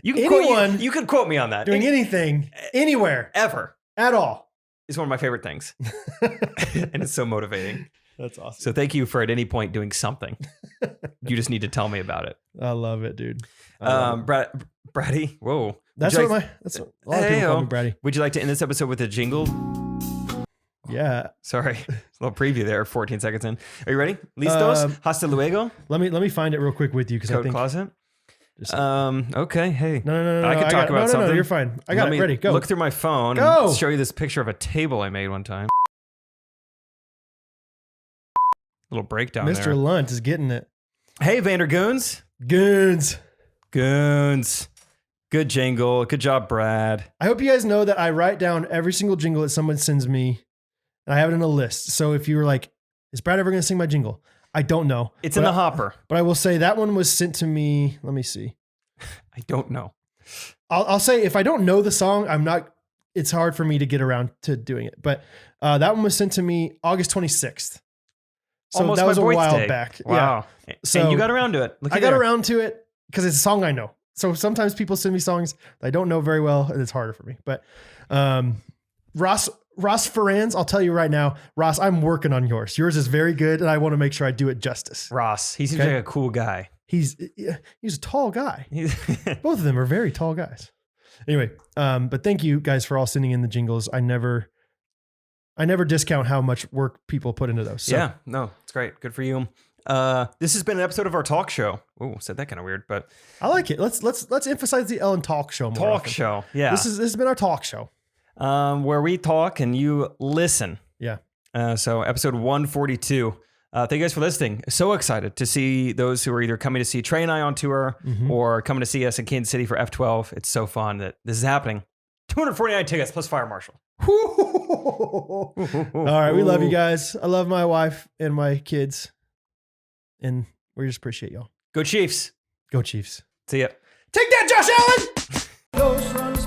you could quote me on that. Doing anything, anywhere, ever, at all is one of my favorite things. And it's so motivating. That's awesome. So thank you for at any point doing something. You just need to tell me about it. I love it, dude. Brady, whoa. That's what a lot of people call me Brady. Would you like to end this episode with a jingle? Yeah. Sorry. A little preview there, 14 seconds in. Are you ready? Listos? Hasta luego? Let me find it real quick with you because I think closet. Okay. Hey. No. I could talk about something. No, you're fine. I got it ready. Go. Look through my phone and show you this picture of a table I made one time. Little breakdown Mr. there. Lunt is getting it. Hey, Vandergoons. Goons. Good jingle. Good job, Brad. I hope you guys know that I write down every single jingle that someone sends me. And I have it in a list. So if you were like, is Brad ever going to sing my jingle? I don't know. It's in the hopper. But I will say that one was sent to me. Let me see. I don't know. I'll say if I don't know the song, it's hard for me to get around to doing it. But that one was sent to me August 26th. So almost that was a while day. back. Wow. Yeah. So and you got around to it. I got around to it because it's a song I know. So sometimes people send me songs that I don't know very well, and it's harder for me. But Ross Ferrans, I'll tell you right now, Ross, I'm working on yours. Yours is very good, and I want to make sure I do it justice. Ross, he seems like a cool guy. He's a tall guy. Both of them are very tall guys. Anyway, but thank you guys for all sending in the jingles. I never discount how much work people put into those. So. Yeah, no, it's great. Good for you. This has been an episode of our talk show. Oh, said that kind of weird, but I like it. Let's emphasize the Ellen talk show more. Talk show. Yeah. This has been our talk show. Where we talk and you listen. Yeah. So episode 142. Thank you guys for listening. So excited to see those who are either coming to see Trey and I on tour or coming to see us in Kansas City for F12. It's so fun that this is happening. 249 tickets plus fire marshal. All right. We love you guys. I love my wife and my kids. And we just appreciate y'all. Go Chiefs. Go Chiefs. See ya. Take that, Josh Allen! Ghostrunners